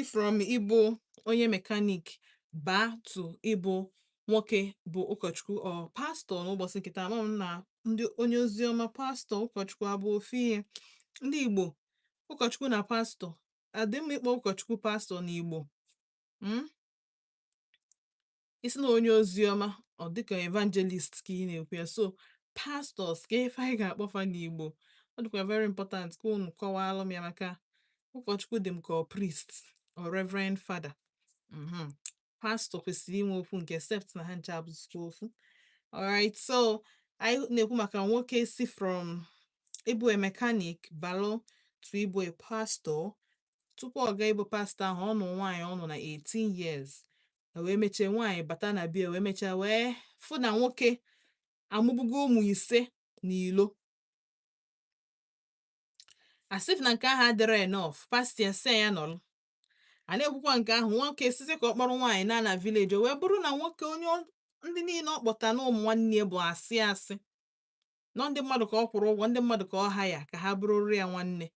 from Igbo onye mechanic ba to Igbo nwoke bụ ụkọchukwu or pastor n'ụbọchị nkịta ama m na ndị onye oziọma pastor ụkọchukwu abụ ofu ihe. Ndị Igbo ụkọchukwu na pastor adị mma ịkpọ ụkọchukwu pastor n'Igbo. Isi na onye oziọma ọ dịka evangelist ka ị na-ekwu ya, so pastors ka ife anyị ga-akpọfa n'Igbo. Ọ dịkwa very important ka unu kọwaalụ m ya maka ụkọchukwu dị m ka priest or reverend father. Pastor kwesịrị inwe okwu nke except na ha ncha abụzikwa ofu. Alright, so anyị na-ekwu maka nwoke si from ịbụ a mechanic balo to ịbụ a pastor. Tupu ọ gaa ịbụ pastor ahụ ọ nụ nwaanyị ọ nọ na 18 years. Wee mechie nwaanyị bata na bia wee mechaa wee fụ na nwoke amụbugo ụmụ 5 n'ilo. Asif na nke ahụ adịrọ enough, pastor se ya nọrọ. A na-ekwukwa nke ahụ nwoke sizi ka ọ kpọrọ nwaanyị na village wee bụrụ na nwoke onye ndị niile ọ kpọta na ụmụ nwanne bụ asị nọ ndị mmadụ ka ọ kwụrụ ụgwọ, ndị mmadụ ka ọ ha ya ka ha bụrụrụ ya nwanne.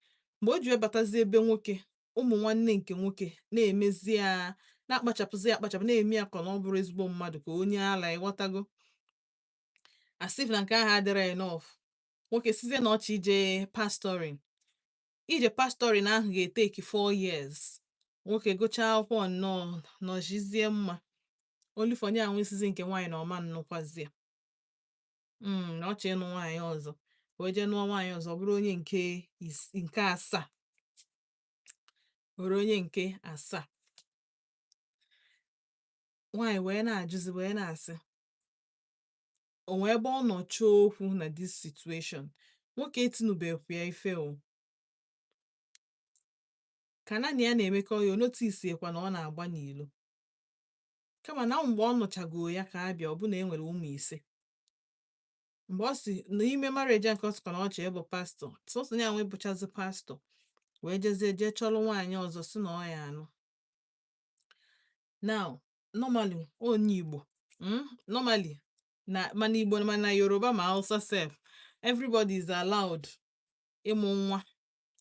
Mgbe o ji webatazi ebe nwoke, ụmụ nwanne nke nwoke na-emezi ya na-akpachapụzi akpachapụ na-eme ya ka na ọ bụrụ ezigbo mmadụ ka onye ala ịghọtago. Asif na nke ahụ adịrọ enough, nwoke sizie na ọchị ije pastoring. Ije pastoring ahụ ga-eteki 4 years. Nwoke gụchaa akwụkwọ nnọọ nọjizie mma. Olifonye anwesizi nke nwaanyị na ọma nnukwazie. Na ọchị ịnụ nwaanyị ọzọ. Wee jee nụọ nwaanyị ọzọ bụrụ onye nke 7. Bụrụ onye nke 7. Nwaanyị wee na-ajụzi wee na-asị o nwee ebe ọ nọ chọọ okwu na this situation. Nwoke etinubekwa ya ife o. Ka naanị ya na-emekọ ya notice ekwa na ọ na-agba n'ilo. Kama na mgbe ọ nụchago ya ka abịa ọ bụ na enwere ụmụ 5. Mgbe ọ si n'ime marriage nke ọ sịkwa na ọ chọọ ịbụ pastor, sọsọ ya nwe bụchazi pastor, wee jee chọrọ nwaanyị ọzọ si na ọ ya anụ. Now, normally onye Igbo, normally mana Igbo mana Yoruba ma Hausa sef, everybody is allowed ịmụ nwa,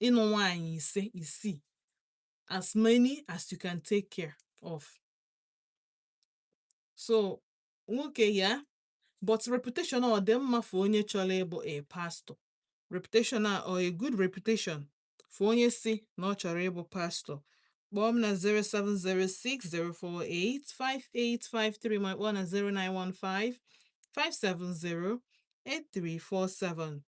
ịnụ nwaanyị 5, as many as you can take care of. So nwoke ya, but reputation ọ dị mma for onye chọrọ ịbụ a pastor. Reputation or a good reputation for onye si na ọ chọrọ ịbụ pastor. Kpọọ m na 07060485853 ma kpọọ na 09155708347.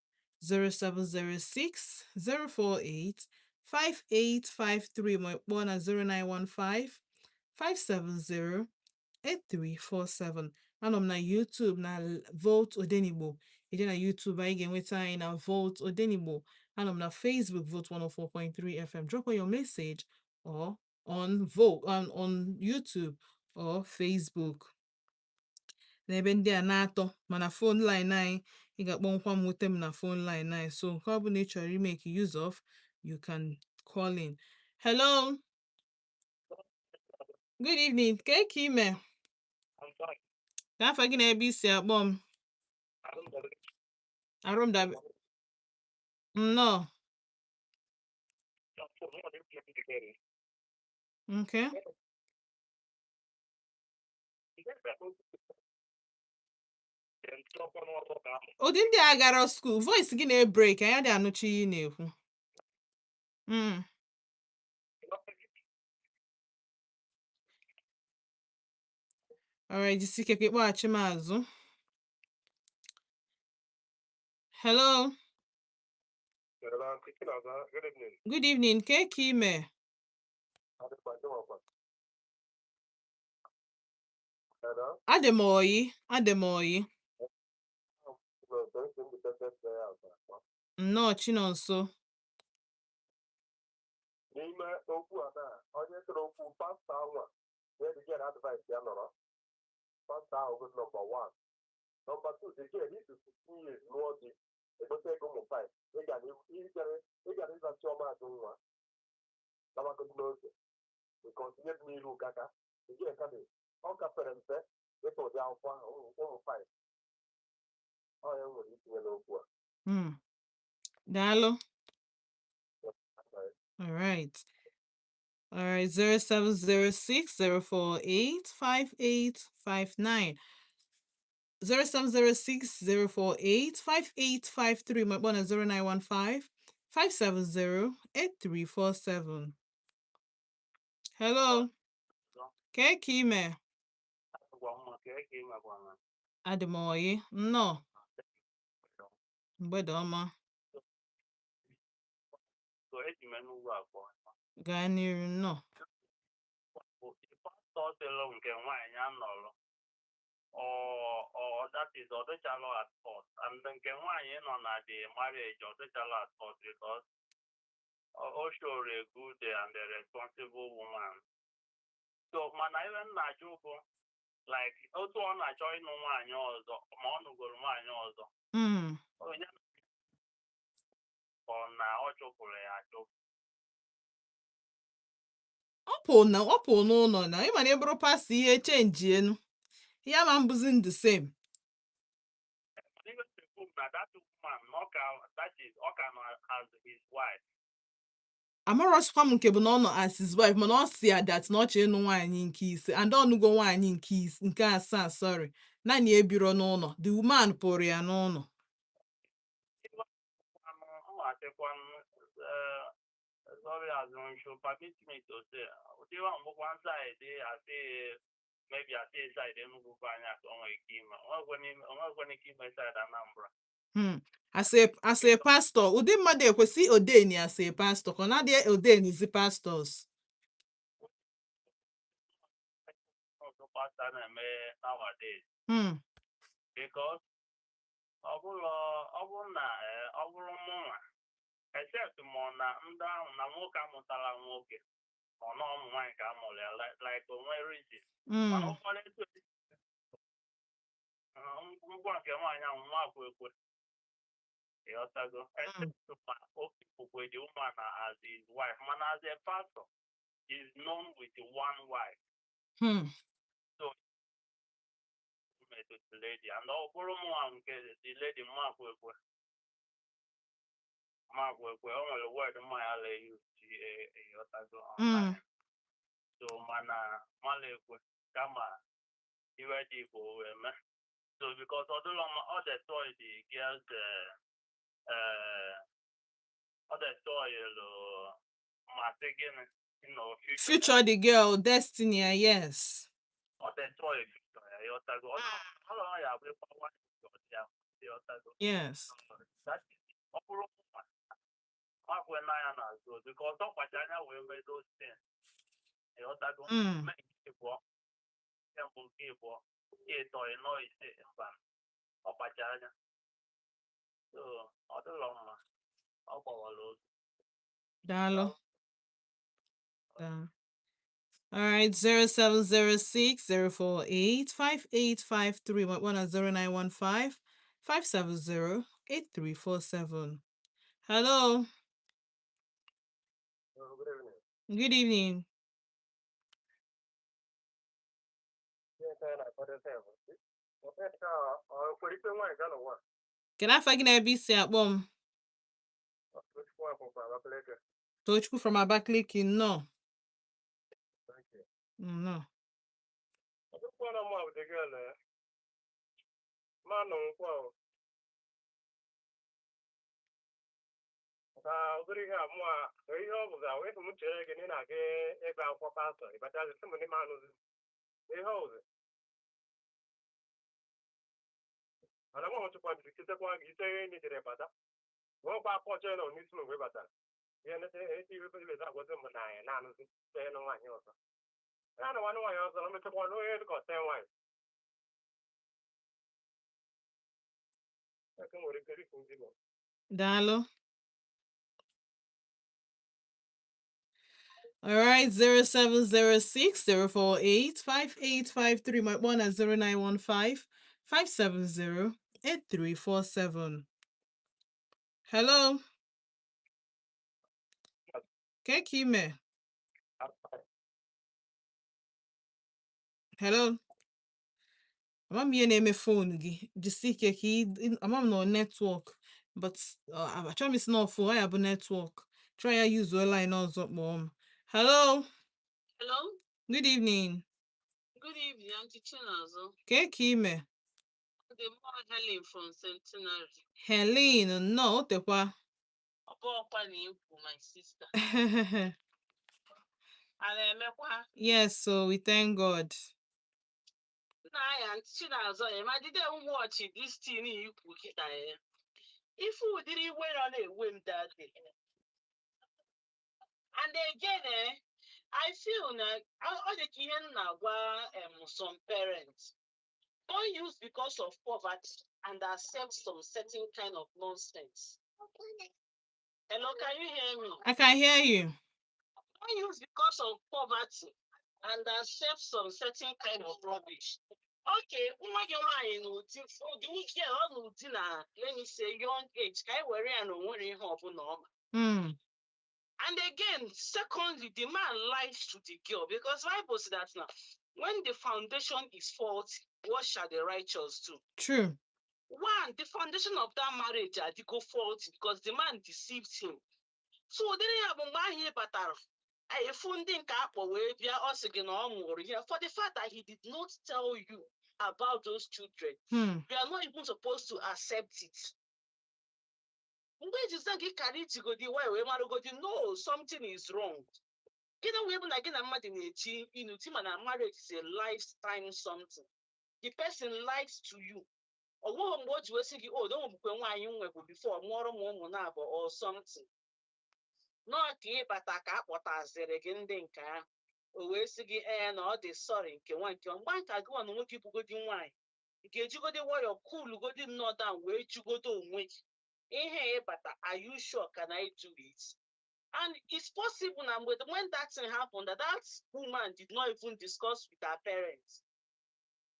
07060485853 ma kpọọ na 09155708347. Anọ m na YouTube na Vote Odenigbo. Ije na YouTube anyị ga-enweta anyị na Vote Odenigbo. Anọ m na Facebook Vote 104.3 FM. Drop your message or on Vote on YouTube or Facebook. N'ebe ndị a na-atọ mana phone line anyị ị ga-akpọ nkwa m nweta m na phone line anyị. So nke ọ bụla ị chọrọ make use of, you can call in. Hello. Good evening. Ka ime? I'm fine. Ka afọ gị na ebe isi akpọ m? Arụmdabe. No. Okay. Ụdị ndị a gara school, voice gị na-break, anya dị anụchi iyi na-ekwu. Alright, jisike ka ịkpọghachi m azụ. Hello. Good evening. Ka ime? Adị m oyi. Nnọọ Chinonso. N'ime okwu a na onye tụrụ okwu pastọ anwa na-edige na advice ya nọrọ. Pastọ ahụ bụ number 1. Number 2, again, this is 15 years n'ụọ dị egote ego ụmụ 5. Ị gara ịzachi ọma azụ nwa. Nabagodu n'oge. Ịkọntinye dị n'iru gaka. Again, ka dị ọ kafere mfe ịtụ ụdị akwụkwọ ahụ ụmụ 5. Ọ ya nwere itinye n'okwu a. Daalụ. All right. All right, 0706-048-5859. 0706-048-5853. My phone is 0915-570-8347. Hello. Kekime. Ademoye. No. Mbedoma. Ganiru. No. Or that is other channel at first. And then can Nwanyi on the marriage or the channel at first because also a good and a responsible woman. So man I even like also on a join Nwanyi also on go Nwanyi also. Oh yeah. On also Ọpụ n'ụlọ na ịma na ebụrụ pastọ ihe chenji enu ya ma mbụzi the same. Even the book that woman that is as his wife. Amarọchikwa m nke bụ na ọ nọ as his wife mana ọ si that na ọ chọrọ ịnụ nwaanyị nke ise and ọnụgo nwaanyị nke asaa sorry naanị ebiro n'ụlọ the woman pụrụ ya n'ụlọ. Sorry, as you should permit me to say, one side, I say maybe I say side, then go find out on a game. I'm going to keep my side and As a pastor, ụdị mmadụ ekwesị ordain as a pastor ka ọ na-adị ordain is pastors. Pastor nowadays. Because ọ bụrụ mụnwa except mụ na ndị ahụ na nwoke amụtala nwoke ọ na ụmụ nwaanyị ka amụrụ ya like onwe reason mana ụfọdụ ngwa nke nwaanyị ahụ nwa bụ ekwe ịghọtago except ma oke bụkwe dị woman as his wife mana as a pastor is known with one wife. So the lady and ọ bụrụ mụ nke the lady nwa bụ ekwe o nwere word mmanya la ịghọtago online. So mana malekwe kama iwe dị Igbo wee mee. So because all the toy the girls all the toy future the girl destiny yes. All the toy future ịghọtago all ya bụ yes. That is ọ bụrụ when I am as good because of what I know we made those things. You know that don't make people temple people it or noise in ban of a jana. So other long of our Lord. Dalo. All right, 0706-048-5853. My one is 0915-570-8347. Hello. Good evening. Can I find a BC at bomb? Ukochukwu from Abakaliki, no. No. Ihe ọ bụla wee m chere gị na gị ebe akwụkwọ pastọ ịbatazi sị m n'ime anụzi ihe ọzọ mana nwa nwechekwa jiri kitekwa gị ite ihe nyejere bata nwekwa akpọche nọ n'isi mgbe batara ihe eti iwepụta agwazi mbụ na anyị na-anụzi tee na nwaanyị ọzọ ya na nwanne nwaanyị ọzọ na mechakwa n'onye dịka ọtee nwaanyị eke nwere ike rikwu ndị bụ Dalo. All right, 0706-048-5853. My one is 0915-570-8347. Hello. Kekime. Hello. I'm here phone just see I'm no network, but I'm trying to not for I have a network. Try use your line also, mom. Hello. Hello? Good evening. Good evening, Auntie Chinazo. Kekime. The more Helen from Centenary. Helene, no, tekwa. My sister. Yes, so we thank God. Nah, Auntie Chinazo, I didn't watch this thing you put it there. If we didn't wait on a whim that day. And again, I feel like all the kids now some parents don't use because of poverty and accept some certain kind of nonsense. Hello, can you hear me? I can hear you. Don't use because of poverty and accept some certain kind of rubbish. Okay, let me say young age, and again, secondly, the man lies to the girl because Bible says that now when the foundation is faulty, what shall the righteous do? True. One, the foundation of that marriage had to go faulty because the man deceived him. So didn't have a battle. I funding for the fact that he did not tell you about those children. You are not even supposed to accept it. No, something is wrong. Marriage is a lifetime something. The person lies to you. Or what you say, oh, don't before or something. Not ịbata ka akpọtaziri gị ndị nke ahụ o wee sị gị na ọ dị sọrị nke nwa nke mgba nka gị nwa na nwoke bugodi nwaanyị ị ga-ejigodi nwayọ kulugodi nnọọ down wee jugodo onwe gị ihe ịbata are you sure can I do it? And it's possible na mgbe when that thing happened that woman did not even discuss with her parents.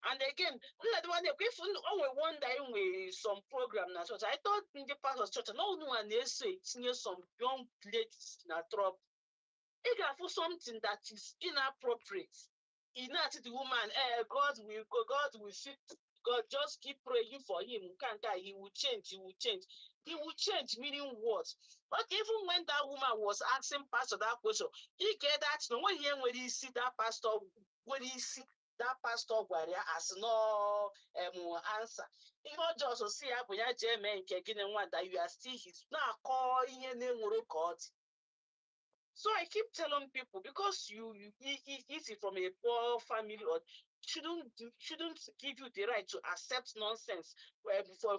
And again, if only one day we some program na church, I thought in the past church, no one is saying some young ladies in a trouble. If you for something that is inappropriate, the woman, God will fit. God just keep praying for him. Can't die, he will change, he will change. He will change, meaning what? But even when that woman was asking pastor that question, he get that when he see that pastor, when he see that pastor as no answer. If not just see that you are still his now call God. So I keep telling people because you eat it from a poor family or shouldn't give you the right to accept nonsense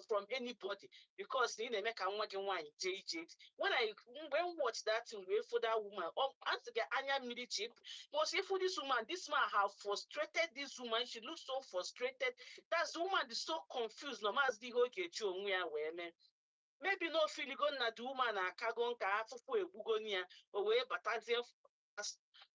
from anybody because they make a when watch that thing for that woman to get anya military was if for this man have frustrated this woman, she looks so frustrated. That's the woman is so confused no matter the whole get you maybe no feeling go na the woman akago nka afufu egbugonia o wee batazie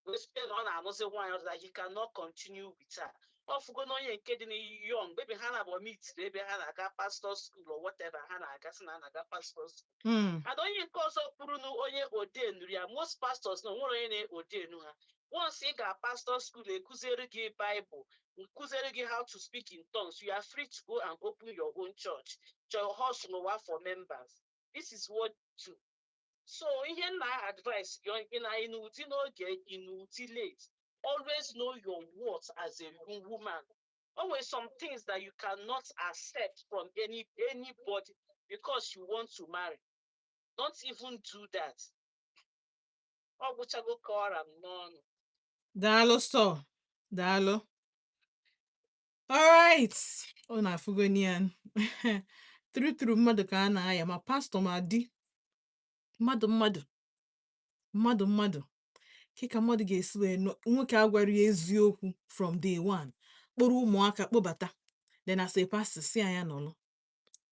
we spend on another one that he cannot continue with her. Ofugo no onye nke dị young maybe ha na bo meet maybe ha na-aga pastor school or whatever ha na-aga si na na-aga pastor school. And onye nke ọzọ kpụrụ na onye odenu ya most pastors no nwere onye na-odenu ha. Once you got pastor school, ekuzere gị Bible, ekuzere gị how to speak in tongues, you are free to go and open your own church. Your house no work for members. This is what to. So here my advice, you're in late. Always know your worth as a woman. Always some things that you cannot accept from anybody because you want to marry. Don't even do that. Dalo so. Dalo. All right. Oh na fugonian. Through mmadụ ka a na-aya ma pastor ma di. Mmadụ. Kika mmadụ ga-esi wee nwoke agwara ya eziokwu from day one. Kpọrọ ụmụaka kpọbata. Then as a pastor si anya nọlụ.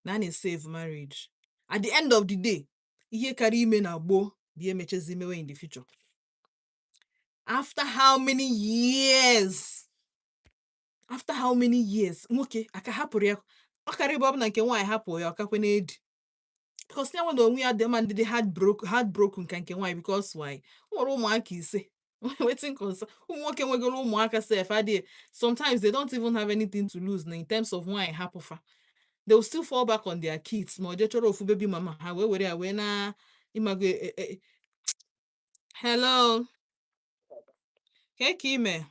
Na na-save marriage. At the end of the day, ihe karịa ime na gboo bụ emechezi mewe in the future. After how many years? Nwoke aka hapụrụ ya ọ karịa bụ na nke nwaanyị hapụ ya ọkakwe na-edi because ya nwere onwe ya dị ma ndị heartbroken ka nke nwaanyị because why nwere ụmụaka ise wetin concern ụmụ nwoke nwegoro ụmụaka sef adịghị sometimes they don't even have anything to lose in terms of nwaanyị hapụfa they will still fall back on their kids ma ọ jee chọrọ ofu baby mama ha wee were ya wee na ịmago hello Keke ime.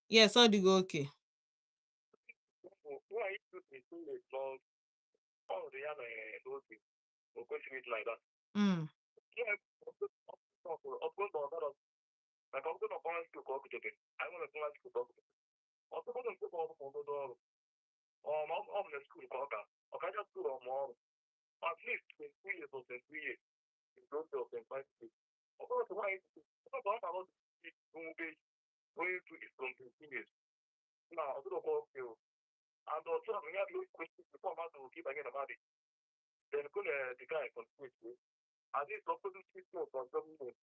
Yes, all the go okay. Mm. At least 2 years or 3 years. Going to from 15 years. Now, I don't know you. And also, we have no questions before I to keep again about it. Then go the guy from Switch. And this also do 6 months or 7 months.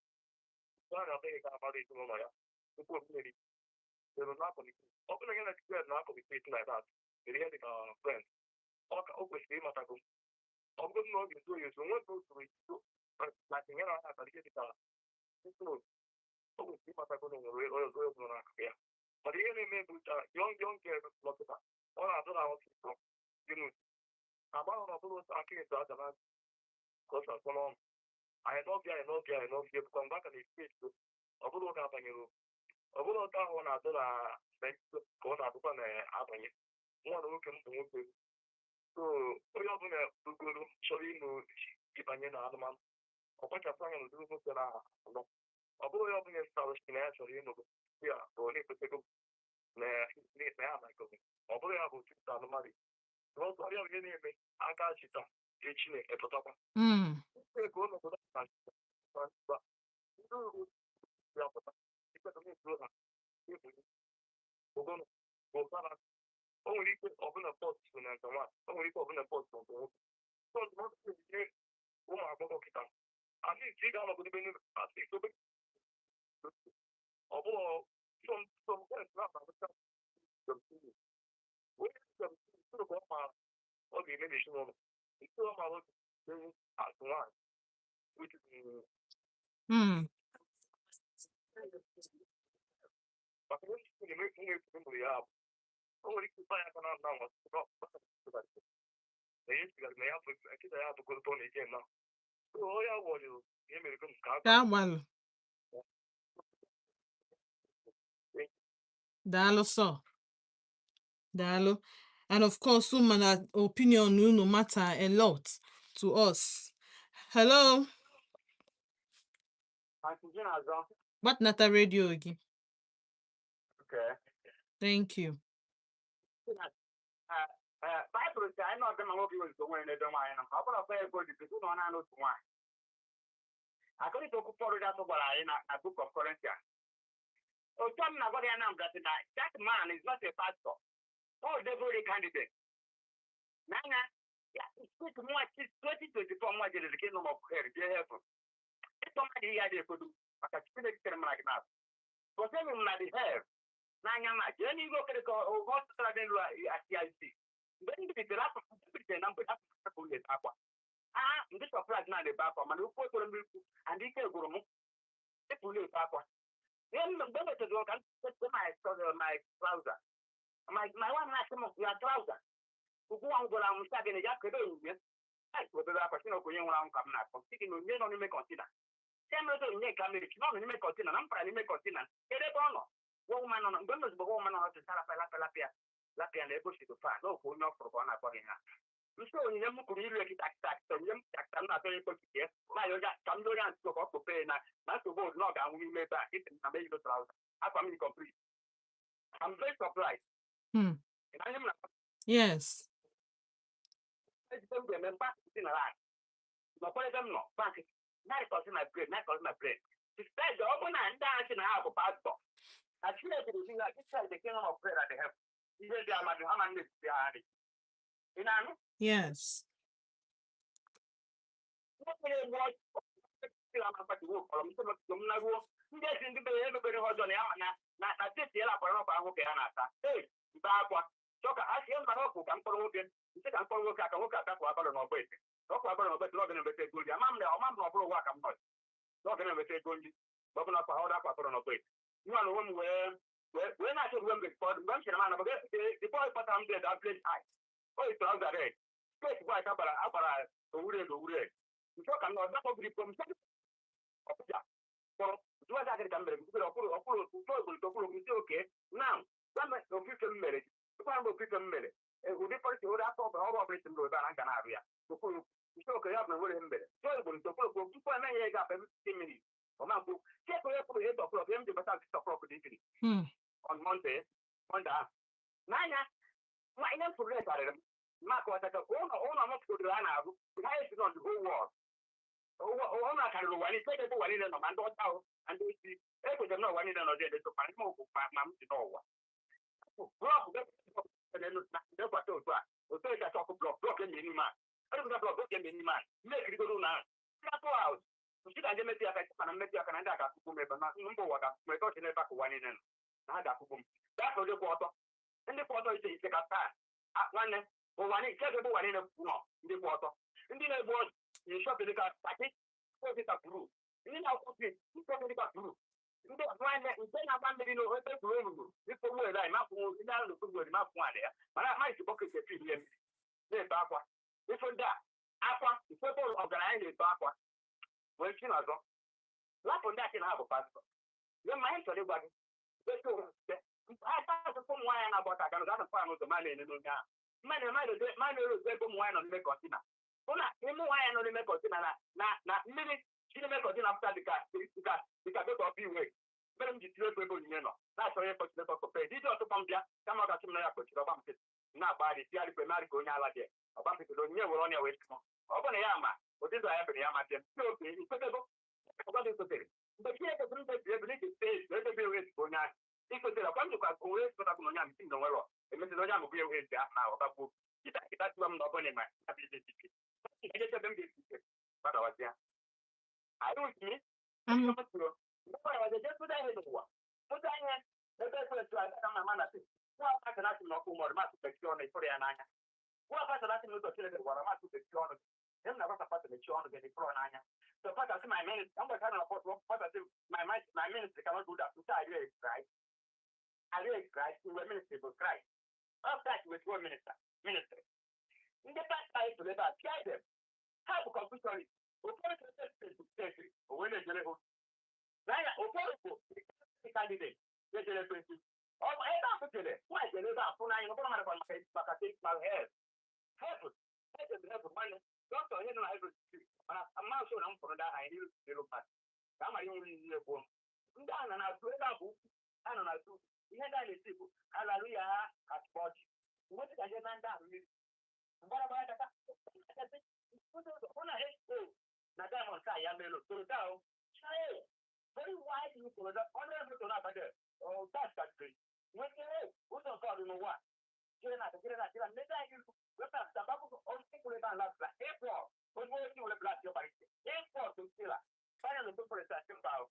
So I think about it. People really, they will not communicate. Open again, like you not communicating like that. They have friends. Open the matter. I'm going to know you do you. So, what goes to it? Like, you know, I can get it. Open the matter. Yeah. But the enemy with young girls, all I thought I was, you know, about those arcades that are because of some. I know you come back and it's fit to a good happen you. A good town when I thought I spent going out on a happen. One looking to move. So, we are going to go to show you if I need another man. Or what you're trying to do, no. A boy of the establishment, you know, yeah, or need to take up. Mm. Well. Dalo so. Dalo. And of course, woman opinion no matter a lot to us. Hello. What nata radio again? Okay. Thank you. Bible says, I know them will be going to the wine. How about a fair good if you don't know wine? I couldn't talk for that over a book of Corinthians. Oh, some nobody announced that that man is not a pastor. Oh, the very candidate. Nana, it's more 2024 more than the kingdom of heaven. Somebody here they could do. I can speak to them like that. For them, they have. Nanya, Jenny go to the what I see. Then the last number up. This surprise now the back and you put on and he can go to the police. Then the better to go and put my trouser. My one has some of your trouser. Who go on go around starting a jacket. That's what the question of going around coming up. Sticking on you only make consider. Same as you make a minute, not only make consider, I'm probably make consider. Get it on. Woman on Gunners, the woman on the Salapia, Lapia and able to find no for not for one upon her. You saw in them could really attack, so you I'm not very able to get. My come down to go to pay now, not to vote log and we made back it and make the trouser. I'm complete. I'm very surprised. Yes. Back in a line. No, put them no back. Not because my brain, not because my brain. Instead, the open and dancing I have a passport. I feel like it is like this side the kingdom of prayer that they have. Even they are my Muhammad behind it. You know? Yes. kpọrọ jụọ dị agịrị ka m mere gị ọkwụrụ oke na ofufe m mere tụkwa mgbe ofufe m mere ụdị pọlịsị ụdị afọ ọbụla ọrụ ọbụla isi m ebe a na nga na-arụ ya okpuru isi oke ya bụ na nwere m mere tụọ igbo ntokpụrụ tupu emeghị ya ga-abịa 15 minutes ọmakwụ chekwa onye kwuru 8 o'clock m ji bata 6 o'clock dị ikiri on Monday ahụ n'anya nwa ihe m pụrụ retarịrị m maka ọchacha ụlọ mọpụtara a na-arụ ha esi nọ the whole world ụlọ akarịrị ụwa niile ebe ụwa niile nọ ma ndị ọcha ahụ na ndị isi ekwetara na ụwa niile nọ dị edeto ma n'ime okwu ma m si n'ụwa blọkụ otu a otu eji achọ ọkụ blọk emere n'ime a ọdụpụta blọk emere n'ime a mmekirigoro na atụ haus nchi ga ndị metụ aka mana mmetụ aka na ndị a ga-akụkwu m ebe na mba ụwa ga-akụkwu ebe ọchị n'ebe aka ụwa niile nọ na ha ga-akụkwu m gaa ndị kwụ ọtọ ndị kwụ ọtọ ise ka taa nwanne ụwa nke ebe ụwa niile nọ ndị kwụ ọtọ ndị na-egbu ọjụ nshọpịrị ka pati ofisa pụrụ ndị na-akwụsị nshọpịrị ka pụrụ ndị nwanne nke na-agba mmiri na ebe pụrụ olugbo ikpogbu ele anyị mapụ ndị ahụ n'okpuru mapụ adị ya mana amaghị bọket efi ihe mmiri na-eto akwa ifo ndị a akwa ifebe ọgaranya na-eto akwa wee chi n'ọzọ lapụ ndị achị na ha bụ pastọ nye ma anyị chọrọ ịgwa gị eke ofe asụsụ ụmụ nwaanyị na-agbata aga n'ụzọ asụsụ ahụ ụzọ ma na-ene n'oge ahụ mmadụ erozo ebe ụmụ nwaanyị nọ n'ime kọntina hụ na ụmụ nwaanyị nọ n'ime kọntina na mmiri chi n'ime kọntina pụta dịka bekọp iwe mere m ji tiri ego ebe onyinye nọ na-achọ onye kọchiri kọpe iji ọtụkọ m bịa kama ọ gachi m na ya kọchiri ọgba mpịtị na-agbagharị tiarị kwe marị ka onye ala dị ọgba mpịtị onyinye were ọnya wee tụmọ ọ bụ na ya ma ụdịdụ ya bere ya ma bịa ndị oge ikwetego ọgọdụ ikwetere mgbe chi eketụrụ mkpebi ebe n'ike steeti edebe ewe ezigbo onye ahụ ikwetere ọkwa m jikwa onwe ezigbotakwu na onye ahụ isi na onwere emesịrị onye ahụ bụ ewe ezi ahụ na ọgbagbuo ịtatiwa m na ọbụla ma abịa ike ejechebe m ga-esi ike gbadawazịa anyị uchi pụta ihe ebe ekwesịrị aga ma na nwa akachasị n'ọkụ mọrụ masị bekee ọnụ ịfụrụ ya n'anya nwa akachasị n'ụzọ Chineke gwara masị bekee ọnụ gị m na-agbasa pata mechie ọnụ gị dịfụrụ n'anya so patasị my ministry mgbe ka na-apọtụ patasị my ministry cannot do that tutu arịa Christ mgbe ministry bụ Christ of that with one ministry ndị pasta anyị tụrụ ebe a pịa dem ha bụ kọmputarist ụfọdụ steeti onwe na-ejere hụ n'anya ụfọdụ bụ candidate ejere ekwentị ebe a pụtere nwaanyị jere ebe a fụ n'anya ọbụrụ mmadụ maka tekmal hebụl nwanne dọkịta onye nọ na hebụl mana mmasị na m fụrụ ndị aha anyị n'iru mmadụ ka a mara ihe nwere ihe gboo ndị a nọ na-atụ ebe a bụ a nọ na-atụ ihe ndị a na-esi bụ alalụ ya ha atụbọchị mgbe dị ka je na ndị ahụ mmiri mgbaragbara data hụ na ho na diamond ka ya melo toro daa chae very wide you for that on every to na bade oh that's that great when you who don't call in one kire na meda you wepa sababu on people that last la april when you will blast your body april to killer finally to for that simple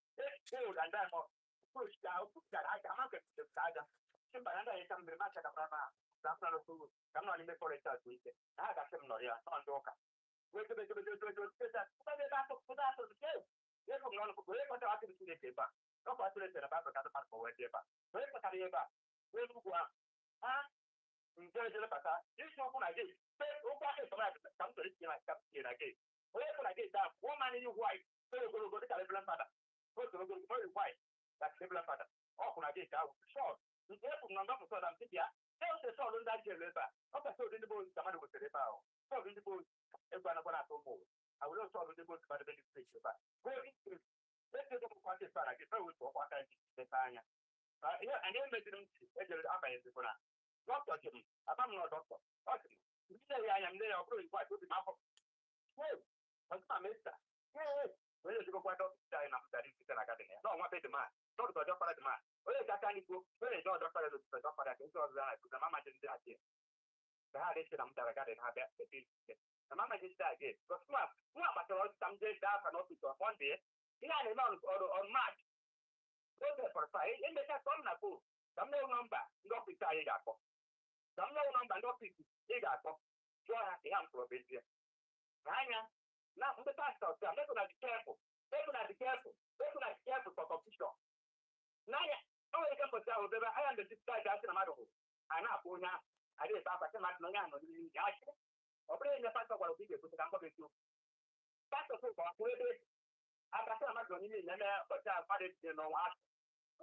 gold and diamond push that I can market the saga simple and I can be match ka brava samna no tu kama ni me for that week na ga sem no ya on doka wait Eko mwana kuwe kwa watu nisile teba. Kwa watu nisile teba kwa kata parko wewe teba. Wewe kwa kali teba. Wewe mkua. Mjele jele pata. Yesu kuna je. Wewe kwa kile kama kama tu risiki na kapti na ke. Wewe kuna je ta. Woman ni white. Wewe kwa kile kale pata. Wewe kwa kile white. Ta kile pata. Kuna je ta. Short. Mjele kuna ndo kwa sababu mtibia. Leo se solo nda jele ba. Oka so ndi bo kama ndo kwa ba. So ndi bo eko anakuwa na tombo. I will also be able to find a better place. Let's go to Quantis Para, get over to Quantis, the Tanya. Yeah, and then make them edge up as the Pona. Doctor, I'm not doctor. Okay. I am there, probably quite good enough. Well, what's my mister? Hey, where did you go quite off? I am that is an academy. No, what the man? Not the doctor at the man. Where is that tiny book? Where is your doctor? The doctor that is all right. The mamma didn't do that. The hardest I'm that I got in her best. The mama just died. Because some days after not to one day, he had a month or March. Go there for 5. In the some Napo, some no number, not be tired up. Some no number, not be tired up. So I have the hand for a bit. Rania, now the pastor, they're not going to be careful. They're going to be careful. They're going to be careful for competition. Naya, oh, I can put down, I am the guy that's in a matter. I know, I did start at the man, Opere ile pastor kwa upige kutoka ngombe tu. Pastor kwa kweli akasị amadụ n'ime na-eme ọcha mmadụ dị n'ọnwa ahụ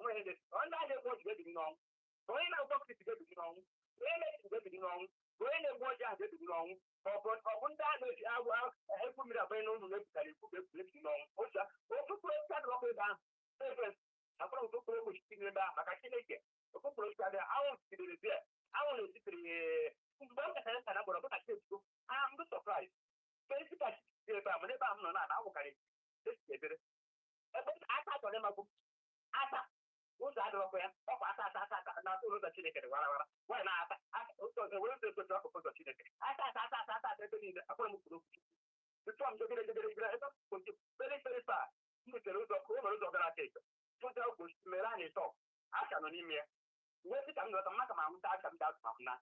onye na-egbu ọjị ga-ebido n'ọnwụ onye na-agwọ nkịtị ga-ebido n'ọnwụ onye na-eji ga-ebido n'ọnwụ onye na-egbu ọjị ahụ ga-ebido n'ọnwụ ọ bụ ndị a na-eji agwụ ekwu mmiri abanye n'ụlọ na-ebutara ikwu ga-ebido n'ọnwụ otu okpukpere osisi adịrọ ọkụ ebe ahụ ebe akpọrọ okpukpere egbochiti n'ebe ahụ maka Chineke okpukpere osisi adịrọ anwụ sitere bịa anwụ na-esitere mgbe m katara nka na gbọrọ bụ na chiechigo mbụ sọpraịz esi ka chi ebe a mana ebe ahụ nọ na awụkarị esi ebere ebe aka chọrọ ịmagbu asa ụzọ adịrọkwa ya ọkwa asa na atụrụ ụzọ Chineke dị warawara nwaanyị na-asa ụzọ ọzọ were ụzọ ekwesịrị akụkụ ụzọ Chineke asa ebe niile akpọrọ m kwuru okwu tutu m jegere ebe mkpochi kpere pa m metere ụzọ o nwere ụzọ gara aka eto ụzọ ogbochi mere anyị tọ aka nọ n'ime ya uwe dị ka m ghọta maka ma nwụta aka m ga-atụ na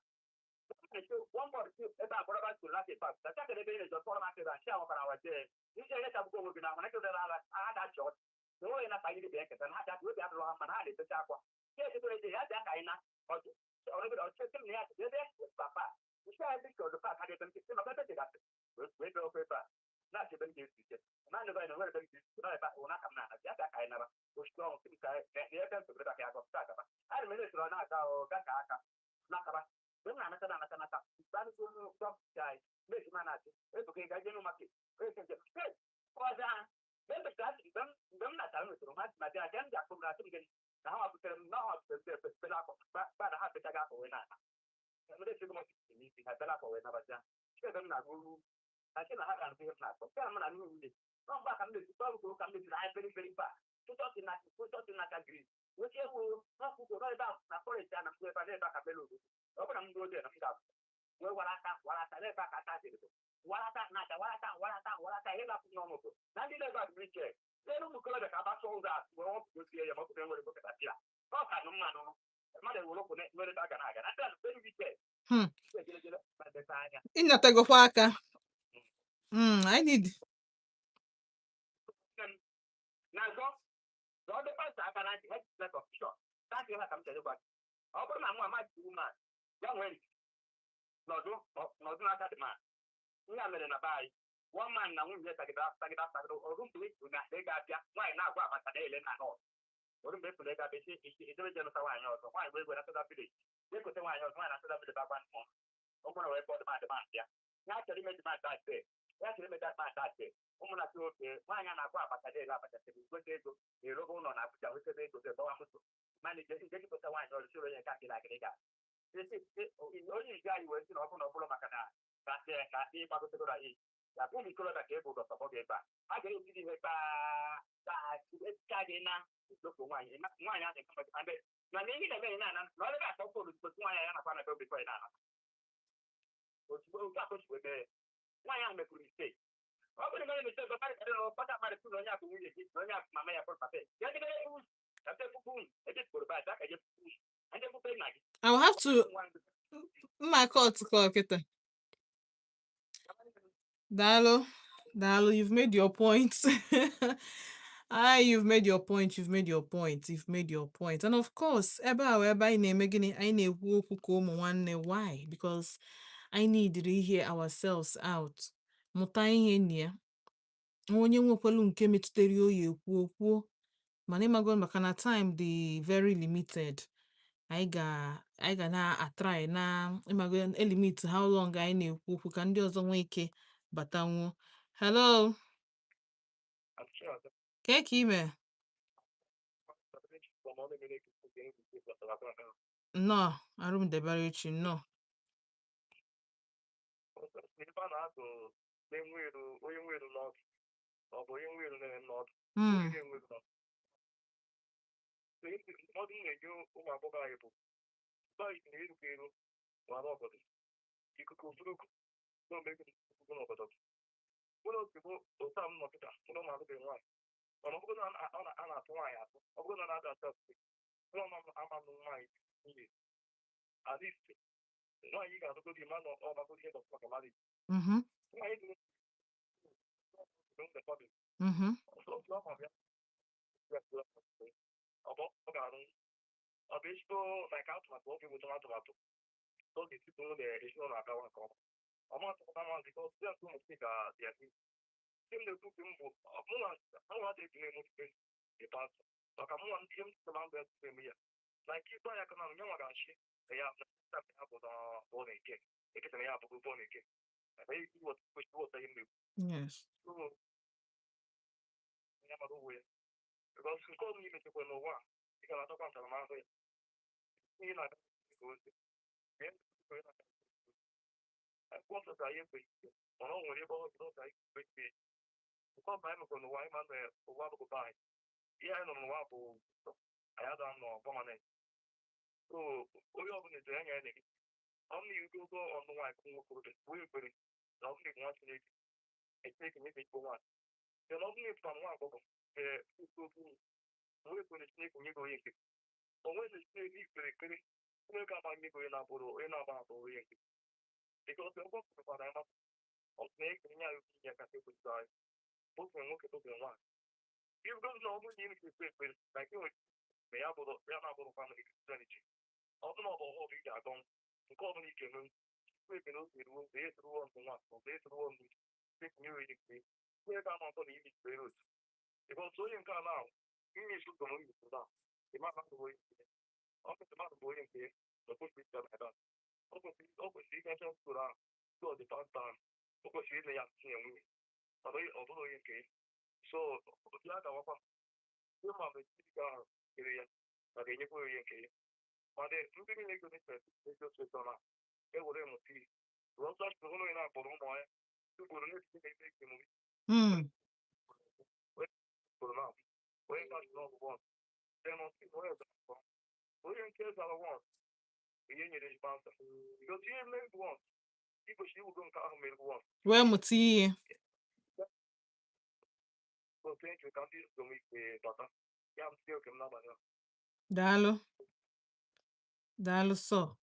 ebe a gbọrọba soro lati pak tachakere ebe na-eji ọtọrọ maka ebe a chi awakara waje ije ihe chabụkwa onwe gị na ahụ na-ekedere agha agha dachi ọchị na onweghị na tagide bụ eketa na ha dachi obi adụrụ ha mana ha na-etecha akwa ihe echekere eje ya dị aka anyị na ọrụbere ọchịchị m na ya ebe papa nke a dị ka ọdụ pak adị ebe nkịtị maka ebe dịgasị wee ebe okwe ebe a na-achị ebe m ga-esi ike na ndị banyị na nwere ebe m ga-esi na ebe ahụ n'aka m na-ana ya dị aka anyị nara ochiche ọnwụ sị ka ebe m sobrebe aka ya gọpụta akaba anyị mere esoro na-aga gaka aka n'akaba mgbe m na-anata mgbe m natara metụrụ ha ma bịa m ji akụ m asị m gị na ha wapụtara m na ha wapụtara akọ kpada ha pechaghị akọ wee na-ana n'isi ha bịara akọ wee nabaja ebe m na-agụ uru na chi na ha ga-arụzi ihe m na-akọ ka m na n'ihu nwunye nọ mgbe ka m na-esite ọrụ ka m meziri anya peri pa tụtọtị n'aka gris weche ewu n'ọkụkọ nọ ebe ahụ na fọrest a na mgbe ebe a na-ebe aka belo obodo ọ bụrụ na m ndị ode na m ga-abụ wee warata n'ebe aka aka dịrị warata na-acha warata ihe ga-akwụ n'ọnụ bụ na ndị na-ebe adịbụ iche n'elu ụmụ okorobịa ka agbasa ụzọ atụ wee wọpụgosie ya ma ọkụkọ nwere bokọta tira ọ ka nụ mmanụ mmadụ ewere ụkwụ nwere aga na aga na ndị adịbụ enyi iche ịnyategokwa aka I need na-azọ ọ dịkwa nta aka na ntị headset of shot taasị ha ka m chere gwa ọ bụrụ na mụ amaghị iwu ma ya nwee nọdụ n'aka dị ma ihe a mere na be anyị one man na nwunye tagida ọrụ mgbe na ị ga-abịa nwaanyị na-agwa agbata na-ele na nọt ọrụ mgbe efere ego abịa ejebe je nụta nwaanyị ọzọ nwaanyị wee gwere asụda vileji egote nwaanyị ọzọ nwaanyị asụda vileji agwa mmụọ ụmụna wee kpọọ dịmadị ya ya chọrọ ime dịmadị ase ụmụna tụ oke nwaanyị a na-agwa agbata na-ele abacha siri gote ego erogo ụlọ na Abuja wetebe ego gbawa moto mana ije jikọta nwaanyị ọzọ chụrụ onye nke akịrị agịrịga onye ije anyị wee sị na ọ bụrụ maka na ka ị gbagotegoro anyị ya bụ ụmụ ikorobịa ka e bụ dọtọbọ gị ebe a ga-esi ihe ka gị na okwu nwaanyị ahụ mana ihe na-eme na-ana na ọ dịghị akọ fonu tupu nwaanyị ya nakwa na ebe obikọ na-ana ozugbo akọchigbo ebe nwaanyị ahụ mepụrụ mistake ọ bụrụ na mistake ọkarị karị na ọkpata mmadụ tụ na onye akụ nwunye gị na onye akụ mama ya pụrụ papa ya dịgara ewu ebe puku ebe kporo ba aka je puku ndị puku nna gị I will have to my call kita. Dalo, you've made your point. You've made your point. And of course, ebe a wee anyị na-eme gịnị anyị na-ekwu okwu ka ụmụ nwanne. Why? Because I need to hear ourselves out. Mụta ihe nị ya. Onye nwekwelu nke metụtara oyi ekwuo mana ịmago maka na time dị very limited. I ga na-atry na ịmago limit how long anyị na-ekwu okwu ka ndị ọzọ nwee ike batanwu. Hello. Ka ime? No, arụ m debere echi, no. Tim the two people, I take the name of the pastor. So come on, Tim, the man that's me. Like if I can know what I see, they have something about born again. They get an apple born again. And they do what they do. Yes. So, never know where. Because you call me to go no one. You can talk about the man. You know, I want to die every day. On all whatever you don't die every day. Because I'm going to why man for what go by. Yeah, I don't know what I don't know permanent. So, we open it to any. Only you go on the white we put it. Only one to it. It's taking it for one. Then only from one of them. We put it snake when you go in. But when the snake is very clear, we come on you go in about because the book of the snake and you can take with side. Both when look at the one. You don't know what you need to say, like you may have a family strategy. Also, not all of you are gone. The company can move. We can look at the day through on the one, day through on the big new industry. Where come on the image road? Because so you can now, you need to go into that. The man of the way, often the man of the way here, the push with them at that. Obviously, you can just go down to the past time. Obviously, they are seeing me. Although you can. So, you have to offer. You have a cigar area, but then you go in. But then, you can make the difference. They just sit on that. They will see. Well, that's the only one for one. You go to the next thing they make the movie. For now. When that's not one. Then on see where that's from. We don't care about one. The union is bound to. Because you made one. People she will go and call me one. Well, Muti. So thank you. Can't you to me, Tata? Yeah, I'm still coming up now. Dalo so.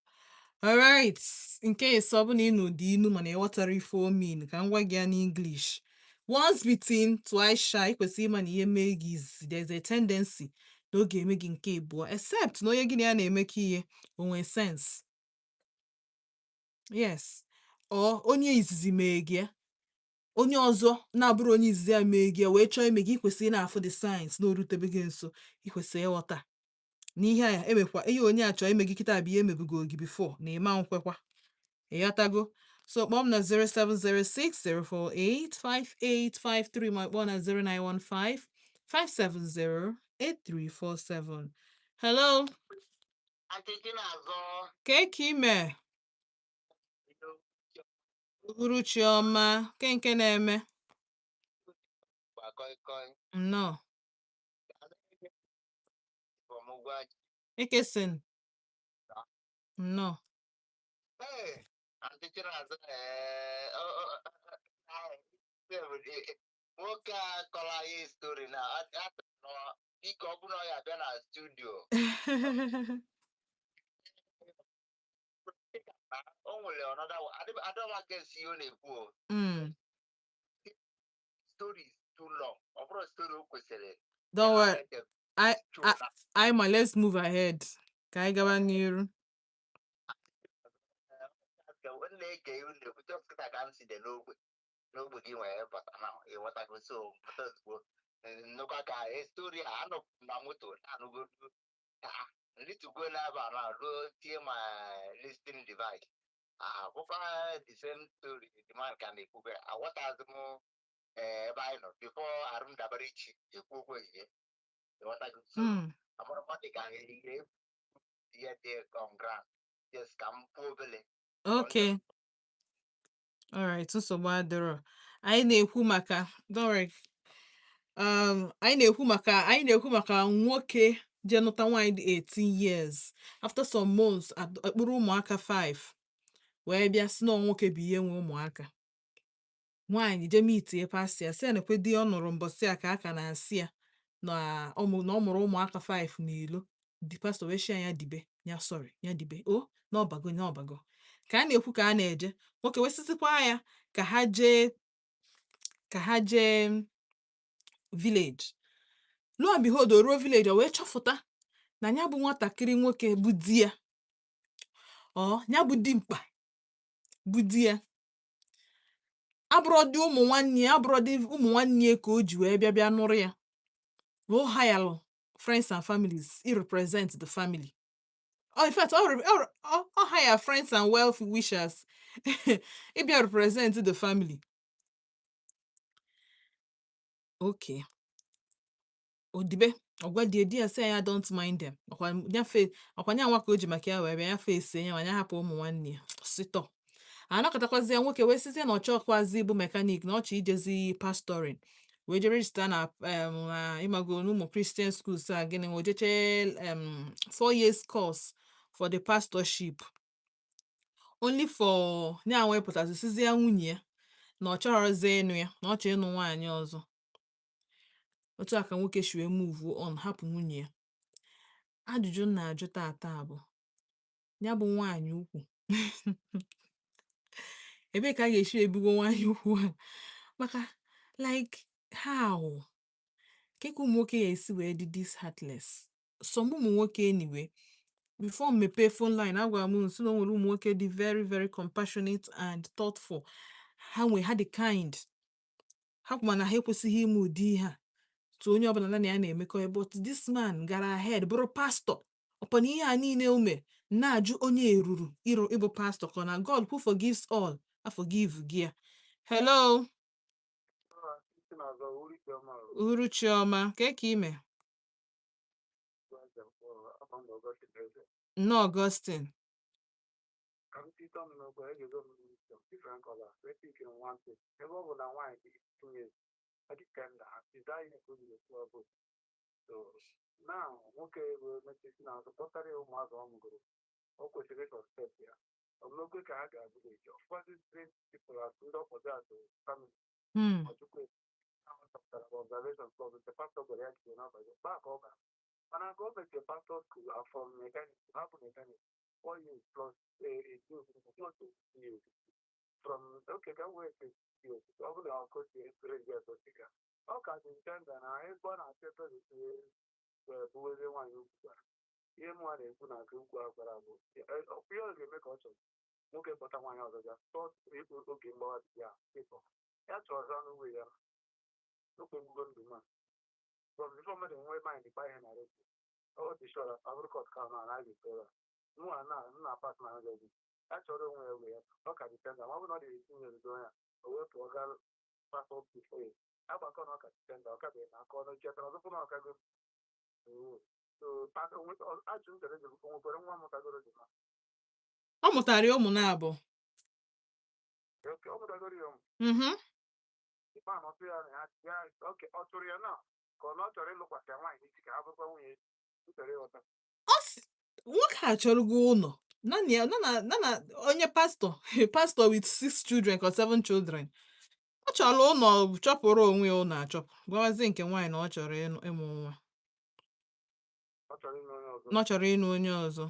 All right. In case somebody know the inu mana ịghọtara ife o mean ka m gwa gị ya n'English. Once bitten, twice shy, kwesịrị ịma na ihe mee gị izizi. There's a tendency na ọ ga-eme gị nke abụọ, except na onye gị na ya na-emekọ ihe o nwee sense. Yes. Or onye izizi mee gị ya, onye ọzọ na-abụrụ onye izizi ya mee gị ya wee chọọ ime gị, ikwesịrị na-afụ the signs na o rutebe gị nso, ikwesịrị ịghọta n'ihe a emekwa ihe onye a chọọ ime gị kịta bụ ihe emebugo gị before na ịma nkwekwa. Ịghọtago? So kpọọ m na 07060485853 ma kpọọ na 09155708347. Hello, ka ime? Uhuruchi ọma, nke na-eme? Nnọọ. Ekesin. Nnọọ. Nwoke a kọrọ anyị stori na ike ọ bụla ya bịa na studio o nwere adọmakesi ọ na-ekwu story is too long. Ọ bụrụ story o kwesịrị. Don't worry. Let's move ahead. Ka anyị gaba n'iru. Na-ege iwu na-ebute ọkụta ka m si dị n'ogbe gị nwere bata na ịghọtago so pụta ozugbo nnukwu ka stori a anọ na moto na-anụgodu nritugo n'ebe a na ruo tie ma listening device bụkwa the same story the man ka na-ekwube aghọtazi m ebe anyị nọ before arụ dabara ichi ekwu okwu ehihie ịghọtago so amụrụkwa dị ka ihe dị on ground just ka m kwuo obele. Okay. All right, nsogbu adịrọ. Anyị na-ekwu maka anyị na-ekwu maka nwoke je nụta nwaanyị dị 18 years after some months akpụrụ ụmụaka 5 wee bịa sị na nwoke bụ ihe nwe ụmụaka. Nwaanyị je mitie pastọ ya sị ya nekwe di ọ nụrụ mbọsị a ka aka na-asị ya na ọ mụrụ ụmụaka 5 n'ilo. Di pastọ wee shia ya dibe ya sorry ya dibe n'ọbago ka a na-ekwu ka a na-eje nwoke wesịsịkwa ya ka ha jee village. Lo and behold, o ruo village o wee chọfụta na ya bụ nwatakịrị nwoke bụ di ya ya bụ dimkpa bụ di ya abụrọdị ụmụ nwanne ka o ji wee bịa nụrụ ya. O hire friends and families I represent the family. Oh, in fact, all hire friends and well wishers if you represent the family. Okay. Odibe, di ya say I don't mind them. Ọkwanya nwa ka o ji maka ya wee bịa ya face ya wanya hapụ ụmụ nwanne ya. Sito. Anọkọtakwazi ya nwoke wee sizie na ọ chọkwazi bụ mekanik na ọ chọ ijezi pastoring. Wee je register na ịmago n'ụmụ Christian schools a gịnị o jeche 4 years course for the pastorship. Only for nya wepụtazi sizie ya nwunye ya na ọ chọrọzi ịnụ ya na ọ chọ ịnụ nwaanyị ọzọ. Otu a ka nwoke shi wee move on hapụ nwunye ya. Ajụjụ m na-ajụ tata bụ ya bụ nwaanyị ukwu ebe ka a ga-esi ebugo nwaanyị ukwu a maka like how keka ụmụ nwoke ya esi wee dị this heartless. Some ụmụ nwoke anyway before mepee phone line agwara m nso na o nwere ụmụ nwoke dị very very compassionate and thoughtful. Ha dị kind. Ha kwuma na ha ekwesịghị ime ụdị ihe a to onye ọbụla na ya na-emekọ. But this man gara ahead bụrụ pastor upon ihe a niile ume na-ajụ onye eruru ịbụ pastor ka na God who forgives all I forgive gị. Hello. Uru Chioma, ka ime? No, Augustine. Now, nwoke bụ mechisi na azụpụtara ya ụmụazụ ọ mụgoro o kwesịrị ịsọspekt ya ọmụnokwe ka ha ga-abụ eji ọfọdụ people as ndị ọkpọdo atụ family ọchukwu ahụtapụtara observation club nke pastọ gwara ya jide n'abalị gbaa ka ọ gara mana nke o mechie pastọ skul afọ mekanik hapụ mekanik 4 years plus years from okay ka wee years ọ bụla ọkụchi reji ọtọchika ọ ka dị ntenda na ebe ọ na-achọ ebe bụweze nwaanyị ukwu gwara ihe mụnwa na-ekwu na nke ukwu a gwara bụ ọkụ ihe ọ ga-eme ka ọ chọrọ nwoke kpọta nwaanyị ọzọ ya ịkpụ oge mgbawa dị ya ịkpọ ya chọrọ ọzọ n'uwe ya okpegbugo ndụ ma from before mmadụ nwee mind kpa ihe na redio ọ dị shọra agrikọt ka na anaghị etoya nwa nna pat na agha gị ya chọrọ onwe ya wee ya ọ ka dipenda ma ọ bụrụ na ọ dị etinye ndo ya o wepụ ọga pasọ bifo ya agbakọ na ọka dipenda ọ kabeghị na aka ọnụ chetara ọzọpụ na ọkago ọ mụtara ụmụ na-abụ nwoke a chọrọgo ụlọ na onye pastọ with 6 children or 7 children. Ọ chọrọ ụlọ chọpụrụ onwe ụlọ achọpụ gwawazi nke nwaanyị na ọ chọrọ ịmụ nwa na ọ chọrọ ịnụ onye ọzọ.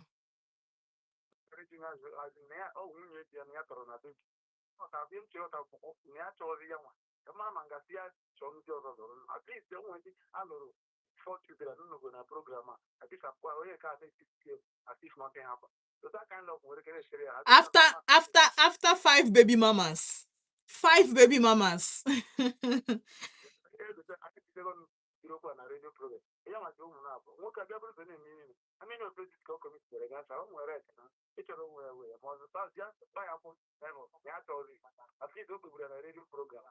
After 5 baby mamas. 5 baby mamas. nwoke abịa bụrụ na eme ihe amịna oprezis ka ọ kọmitere gasa o nwere ekena ịchọrọ onwe ya wee ma ọzọ ya gba ya kwụ ya chọrọ atleast o kpegburu na redio program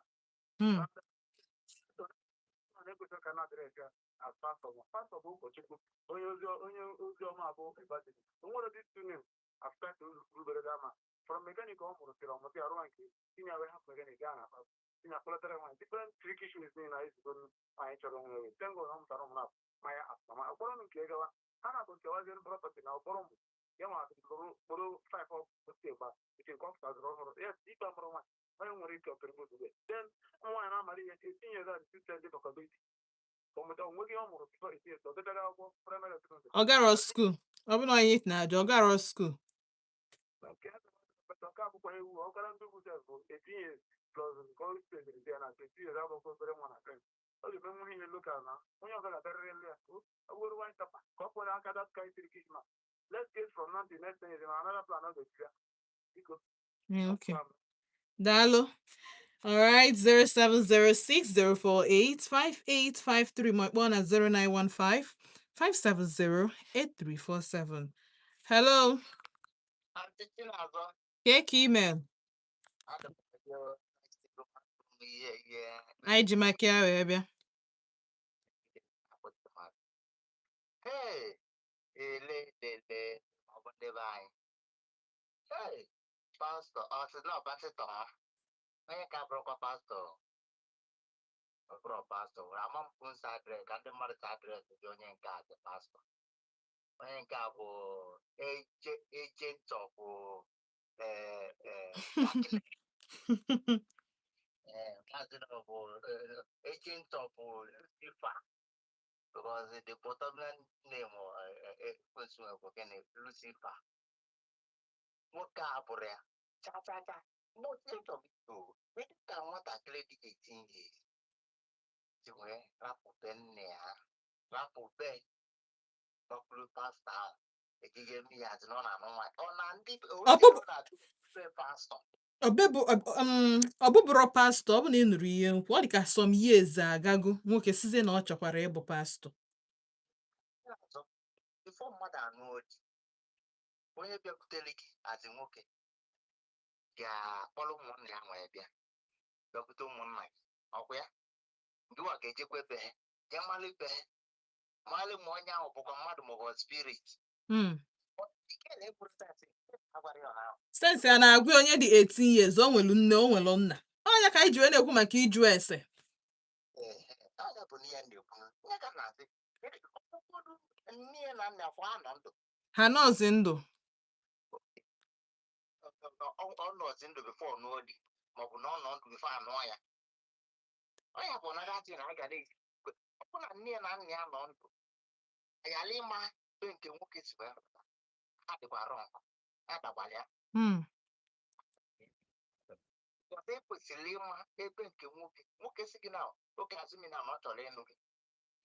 na-ekwesịrị ka na-adịrị ya as pastọ bụ ụkọchukwu onye ozi ọma abụ ịbadịrị o nwere dị tunem aspekt rubere ama from mekanik ọ mụrụ sịrị ọmụta ya rụwa nke tinye wee hapụ mekanik gaa na akpa tinye akpọlatara nwaanyị different trick issues niile na ezigbo nwaanyị chọrọ onwe wee tengo na ọ mụtara ụmụ na maya asama ọkpọrọ m nke gawa ha na-abụ nkewazi prọpati na ọkpọrọ m ya ma kpụrụ 5 ọpụta ịgba nke kọmputa zụrụ ọhụrụ ya ikpe mụrụ nwaanyị onye nwere ike ọpịrịgozugbe den nwaanyị na-amara ihe etinye za sistem bakọbeti ọmụta onweghị ọ mụrụ bifọ isi eto ọdịdara akwụkwọ praịmarị ọgarọ skuul ọ bụrụ onye na-ajụ ọgarọ skuul nke akwụkwọ ewu ọkara ndị ugwu bụ 18 years plus nke ya na 20 years agbụkwọ obere nwa na krem ọ ga-eme nwe ihe lokal na onye ọzọ ga-adarịrị nri ya were wine tapa ka ọ kpọrọ aka that kind of kishma let's get from now to next 10 years na another plan ọ ga-esi ya biko okay daalụ All right, 0706 048 5853. My phone at 0915 570 8347. Hello, cake email. I Jimakia area. Hey, ele ọbụndebe anyị. Hey, pastọ, ọ sị na pastọ ha. Onye ka bụrụkwa pastọ. Ọ bụrụ pastọ. Ama m nsa adres ka ndị mmadụ sa adres dị onye nke a dị pastọ. Onye nke a bụ agent of darkness. Agent of Lucifer. Because the bottom name of Lucifer. Nwoke a bụrụ ya chachacha most of it dị ka nwatakịrị dị 18 years ji wee rapụta nne ya rapụta ọkpụrụ pastọ ahụ ejije mmiri azụ na ọ na-anụ nwaanyị ọ na ndị na-atụfe pastọ Ọbụbụrụ pastọ ọ bụ na ị nụrụ ihe nkwu ọ dị ka some years agago nwoke sizie na ọ chọkwara ịbụ pastọ. bifo mmadụ anụ odi onye bịakwutere gị azị nwoke ga-akpọrọ ụmụnna ya nwee bịa bịakwute ụmụnna gị ọkwa ya gịwa ga-ejekwa ebe ha jee malụ ibe ha malụ ma onye ahụ bụkwa mmadụ maọbụ spirit Sense ya na-agwa onye dị 18 years o nwelu nne o nwelu nna onye ka anyị ji wee na-ekwu maka ịjụ ese onye bụ n'ihe na-ekwu onye ka na-asị ụfọdụ nne na nna afọ ha nọ ndụ ha nọọsị ndụ ọ nọzi ndụ bifo nụọ di maọbụ na ọ nọ ndụ bifo anụọ ya onye bụ na datị na aga na ọ bụ na nne na nna ya nọ ndụ ayala ịma be nke nwoke si wee pụta ha dịkwa rọng ya dagbara ya ọzọ ekwesịrị ịma ebe nke nwoke si gị na oke azụmi na ọ chọrọ ịnụ gị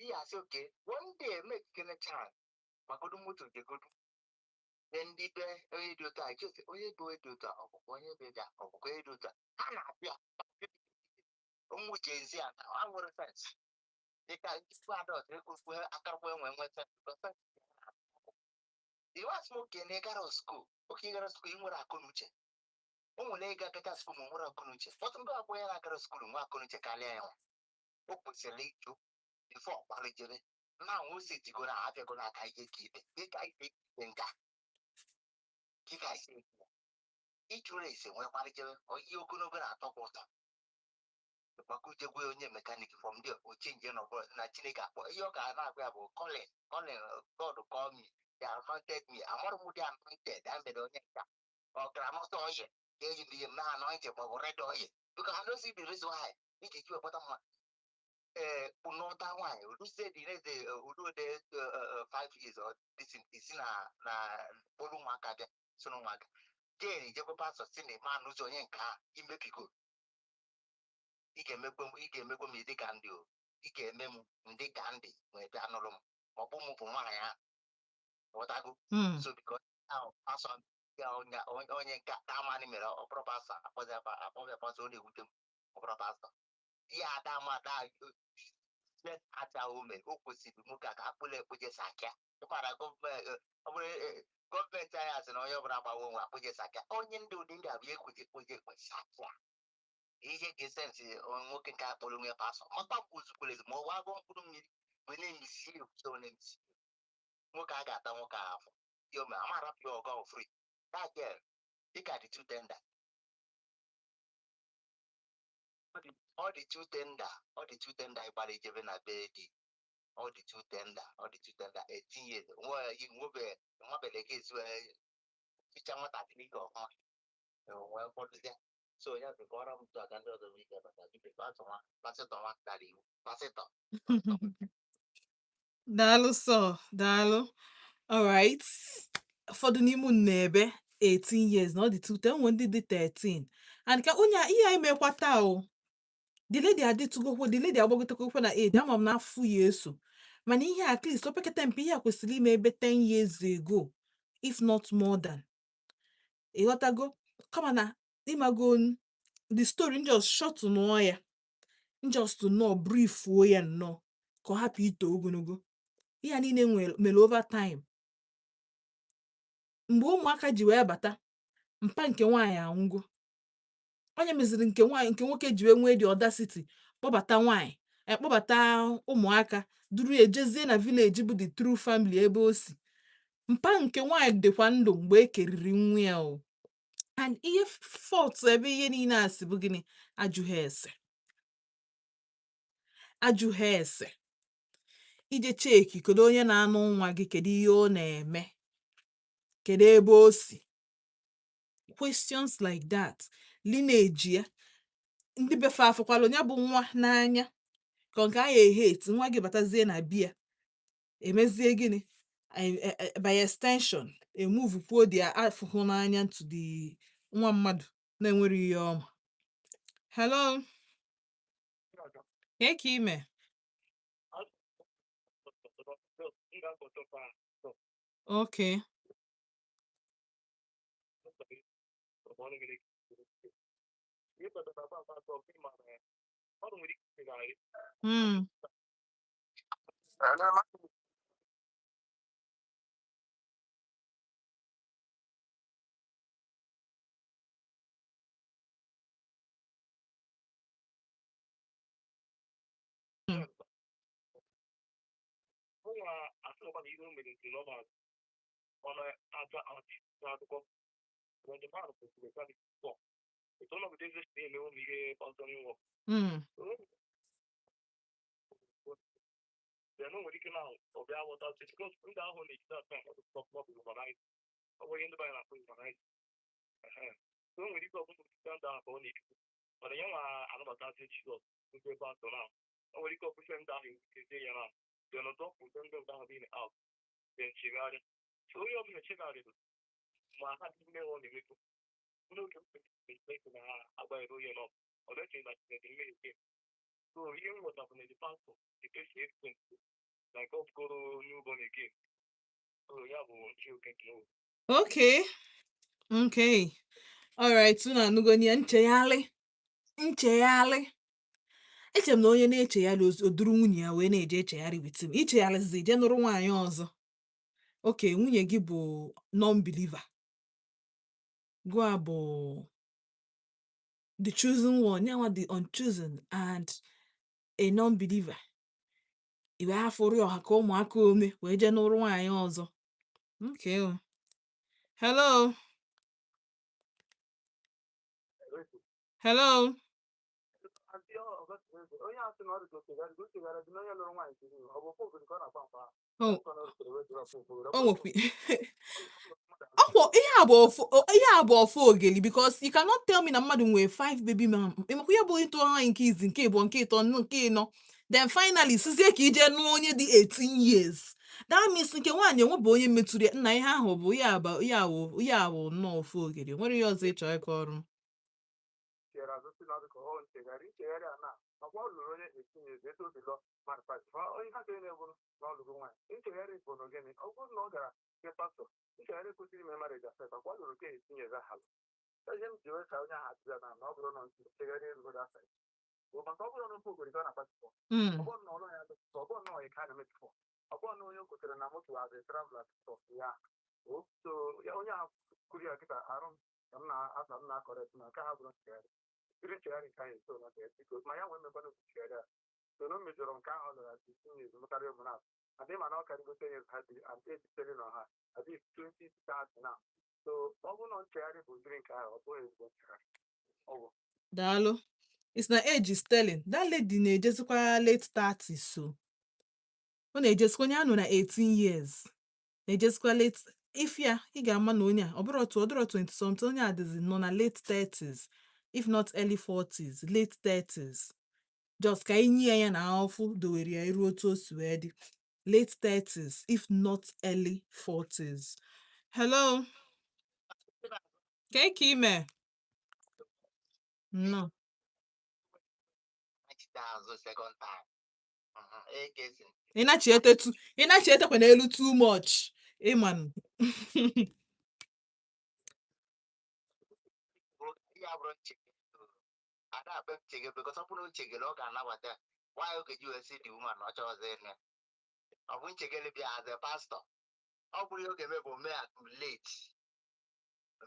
ihe asị oke wonde emekikene chan magodo moto jegodu ndị be onye dị otu a jesi onye bụ onye dị otu a ọbụkwa onye bụ ebe a ọbụkwa onye dị otu a ha na-abịa ụmụ jezi a na ha nwere fensị dịka njikwa adọt ekwekwe akarụkwa enwe fensị iwas nwoke na ịgara skuul oke ịgara skuul ị nwere akọnuche o nwere ịga agacha skuul ma nwere akọnuche ọtụ ndị abụọ ya na-agara skuul nwe akọnuche karịa ya nwa o kwesịrị ịjụ bifo kpalijere na nwe ose tigo na abịago n'aka ihe ka ikpe dịka ikpe ikpe nka dịka ise ịjụrụ ese nwee kpalijere ihe ogologo na-atọkwa ụtọ gbakujegwe onye mekanik fọm ndị ochenje nọbụrụ na Chineke akpọ ihe ọ ga na-agwa ya bụ Colin God call me they anointed me amarụ m dị anointed a mere onye nka ọgara n'ọsọ oyi ga-eji m ihe m na anointed maọbụ red oyi biko ha dozi the reason why ị ga-eji wepụta mma ụnọta nwaanyị olusie dị n'eze olude 5 years isi na bụrụ ụmụaka bịa soro ụmụaka jen jekwa pastọ si na ma n'ụzọ onye nke a imebigo ị ga-emegwe m dị ka ndị o ị ga-eme m ndị ka ndị wee bịa nụrụ m ọ bụ m bụ nwaanyị ahụ ghọtago so biko ahụ pastọ onye nke amanị mere ọbụrụ pastọ akpọghị pastọ ọ na-ewute m ọbụrụ pastọ ihe ada mada acha ume o kwesịrị nwoke a ka akpụla ekpụje sakia ịkwara gọọmenti anyị asị na onye ọbụla gbawa onwe akpụje sakia onye ndị ụdị ndị abụ ekweje ekpụje ekwe sakia ihe ga-esensị nwoke nke akpọrọ onwe pasọ ọta mkpụzukwere ma ọ bụ agụ mkpụrụ mmiri mgbe na-emisi na-emisi nwoke a ga-ata nwoke ahụ ome amarapụ ya ọgọ free that girl dịka dị too tender ọ dị too tender ịgbara ijebe na be di ọ dị too tender 18 years nwebere ga ezu ficha nwatakịrị ka ọhụrụ wee kpọdụzia so ya bụkwa ọrụ m tụ aka ndị ọzọ ike bata dịbe pasịtọ nwa dara iwu pasịtọ daalụ sọ daalụ. Alright, ụfọdụ n'ime unu na-ebe 18 years na ọ dị tute nwe ndị dị 13 and ka onye ihe anyị mekwa taa o the lady adịtụgokwe the lady agbagotekwa na age ama m na afụ ya eso mana ihe at least opekata mpe ihe a kwesịrị ime ebe 10 years ago if not more than ịghọtago kama na ịmago the story just short nụọ ya just nnọọ brifuo ya nnọọ ka ọ hapụ ito ogologo ihe a niile mere over time mgbe ụmụaka ji wee bata mpa nke nwaanyị anwụgo onye meziri nke nwoke ji wee nwee the audacity kpọbata nwaanyị kpọbata ụmụaka duru ejezie na village bụ the true family ebe o si mpa nke nwaanyị dịkwa ndụ mgbe e keriri nwa ya o and ihe fault ebe ihe niile a si bụ gịnị ajụghị ese ije cheki kedu onye na-anụ nwa gị kedu ihe ọ na-eme kedu ebe o si questions like that lineage ya ndị befe afụkwala onye bụ nwa n'anya ka nke anyị ehate nwa gị batazie na bia emezie gịnị by extension emove kwuo dị afụhụ n'anya to the nwa mmadụ na-enwere ihe ọma hello ka ime okay mm. Mm. Okay. Okay. All right. Unu anụgoni ya nchegharị. Eche m na onye na-echegharị oduru nwunye ya wee na-eje echegharị with him. Ichegharịzi je nụrụ nwaanyị ọzọ. Okay, nwunye gị bụ non-believer. Gwa bụ the chosen one, nyanwa the unchosen and a non-believer. Iwe afọrọ ọha ka ụmụaka ome wee je nụrụ nwaanyị ọzọ. Okay. Hello. Hello. Ihe bụ ofu ogeli because you cannot tell me na mmadụ nwere 5 baby mama ịmakwa ya bụ ịtụ ọha nke izi nke ịbụ nke ịtọ nke ịnọ then finally sizie ka ije nụọ onye dị 18 years that means nke nwaanyị enwe bụ onye metụrụ ya nna ihe ahụ bụ ya bụ nnọọ ofu ogeli nwere ihe ọzọ ịchọ ịkọ ọrụ daalụ it's na age is telling that lady na-ejezikwa late 30s so ọ na-ejezikwa onye anọ na 18 years na-ejezikwa late if ya ị ga-ama na onye a ọ bụrụ otu 20 something onye a dịzi nọ na late 30s if not early 40s late 30s just ka inye ya na afụ dowere ya iru otu o si wee dị late 30s if not early 40s hello ka ime no ị na-echetekwa n'elu too much ịmanụ na-akpa chege because ọ bụrụ chegele ọ ga-anabata why oge ji wee sị the woman na ọ chọọzi ịnụ ya ọ bụ nchegele bịa as a pastor ọ bụrụ oge eme bụ mee accumulate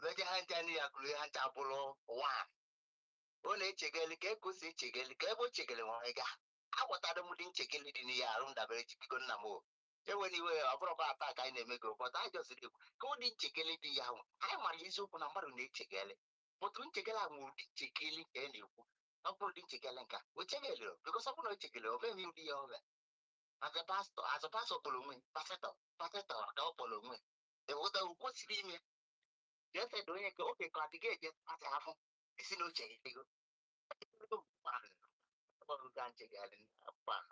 meje ha ncha ndị accumulate ha ncha bụrụ one ọ na-echegele ka ego si echegele ka ebe o chegele nwere ga agwatara m dị nchegele dị n'ihe arụ ndabere chibigo nna m o enwere iwe ọ bụrụkwa ata ka anyị na-eme gị ụbọchị anyị jọsiri ekwu ka ụdị nchegele dị ya ahụ anyị mara eziokwu na mmadụ na-echegele otu nchegele ahụ ụdị nchegele ka a na-ekwu ọ bụrụ ụdị nchegele nka o chegele bikọs ọ bụrụ na o chegele o meghị ụdị ya ọbịa azụ pastọ kpọrọ onwe pasịtọ ka ọ kpọrọ onwe ewụta ukwu siri ime jesedo onye nke oke ka adịghị eje asị afọ esi na oche ego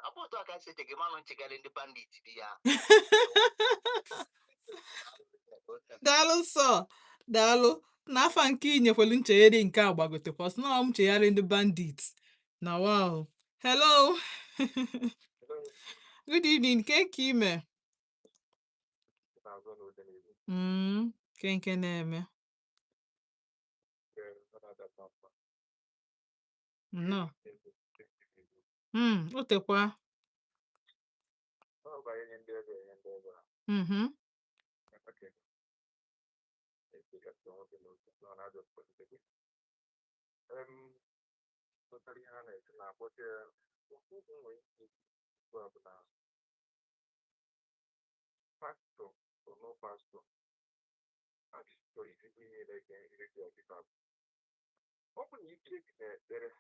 ọ bụ otu aka si echege manụ nchegharị ndị bandit dị ya Daalụ nsọ daalụ n'afọ nke inyekwelu nchegharị nke agbagote kwas na m nchegharị ndị bandit na wow hello good evening ke ime nke na-eme no o tekwa pastor or no pastor, and so if you need again, you get it up. Open you click there is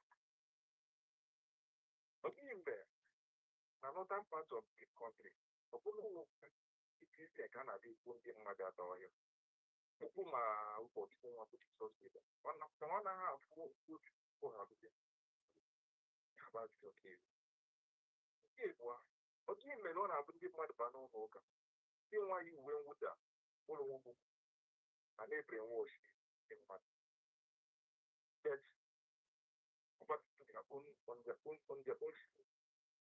again there. Another part of the country. Open it is a kind of big one in Magatoya. Open my Ukochukwu one put it so stable. One and a half food for her. About it, okay. Okay, well, okay, men on have been given my banner. See why you went with that. And they brainwash in my church. But on their own,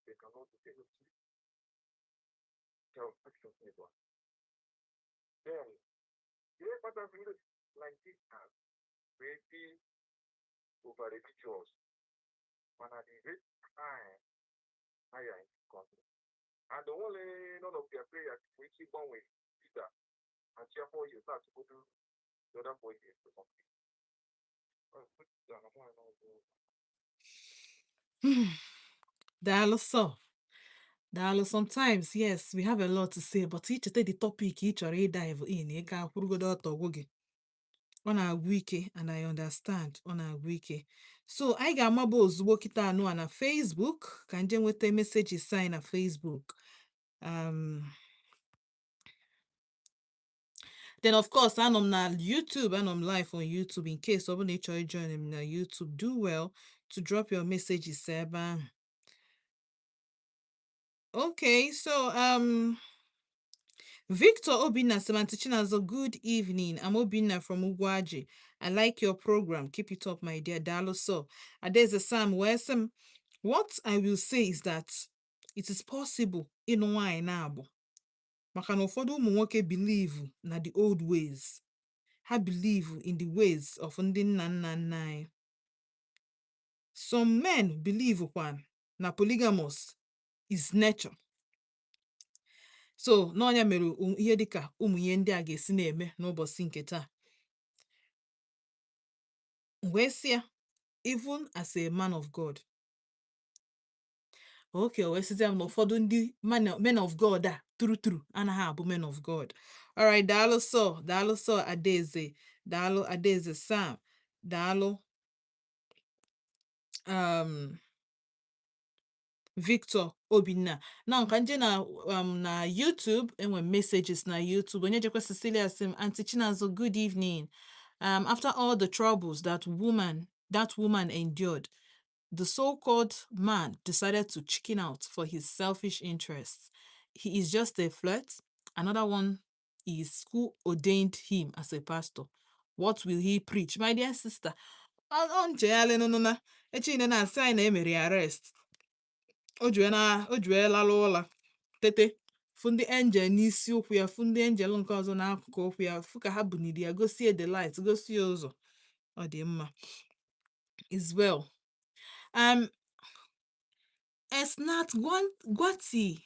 they cannot do anything. Tell action neighbor. Then, they but I feel like this as very over ridiculous. When I did it, I am confident. And the only none of their prayers we keep on with Peter and cheer for you start to go to the other 4 years to complete. Daalụ sometimes yes we have a lot to say but each take the topic ị chọrọ dive in ị ga kwurugodo ọtọgwụ gị ọ na-agwụ ike and I understand ọ na-agwụ ike so anyị ga-amaba ozugbo kịta anụ a na Facebook ka nje nweta meseji sign na Facebook then of course anọ m na YouTube anọ m live on YouTube in case ọ bụ na ị chọrọ join m na YouTube do well to drop your messages ebe ahụ. Okay, so Victor Obinna Semantichinazo, good evening. I'm Obinna from Ugwaji. I like your program. Keep it up, my dear Dalo. So, there's a Sam where what I will say is that it is possible in Nwanyi maka na ụfọdụ ụmụ nwoke believe na the old ways. Ha believe in the ways of ndị nna nna nna anyị. Some men believe na polygamous is nature. So n'ọnya mere ihe dịka ụmụ ihe ndị a ga-esi na-eme n'ụbọchị nke taa. Wee sị ya, even as a man of God. Okay, wee sị ya na ụfọdụ ndị men of God a true anaghị abụ men of God. All right, daalụ sọ Adaeze, daalụ Adaeze Sam, daalụ Victor Obinna. Now kanje na YouTube enwe messages na YouTube. Onye jekwa Cecilia sim Auntie Chinazo, good evening. After all the troubles that woman endured, the so-called man decided to chicken out for his selfish interests. He is just a flirt. Another one is who ordained him as a pastor. What will he preach? My dear sister, on na echine na asị na emere arrest. O jue lalụ ụla tete fụ ndị angel n'isi ụkwụ ya fụ ndị angel nke ọzọ n'akụkụ ụkwụ ya fụ ka ha buniri ya gosie the light gosie ụzọ ọ dị mma is well. Esnat Gwati.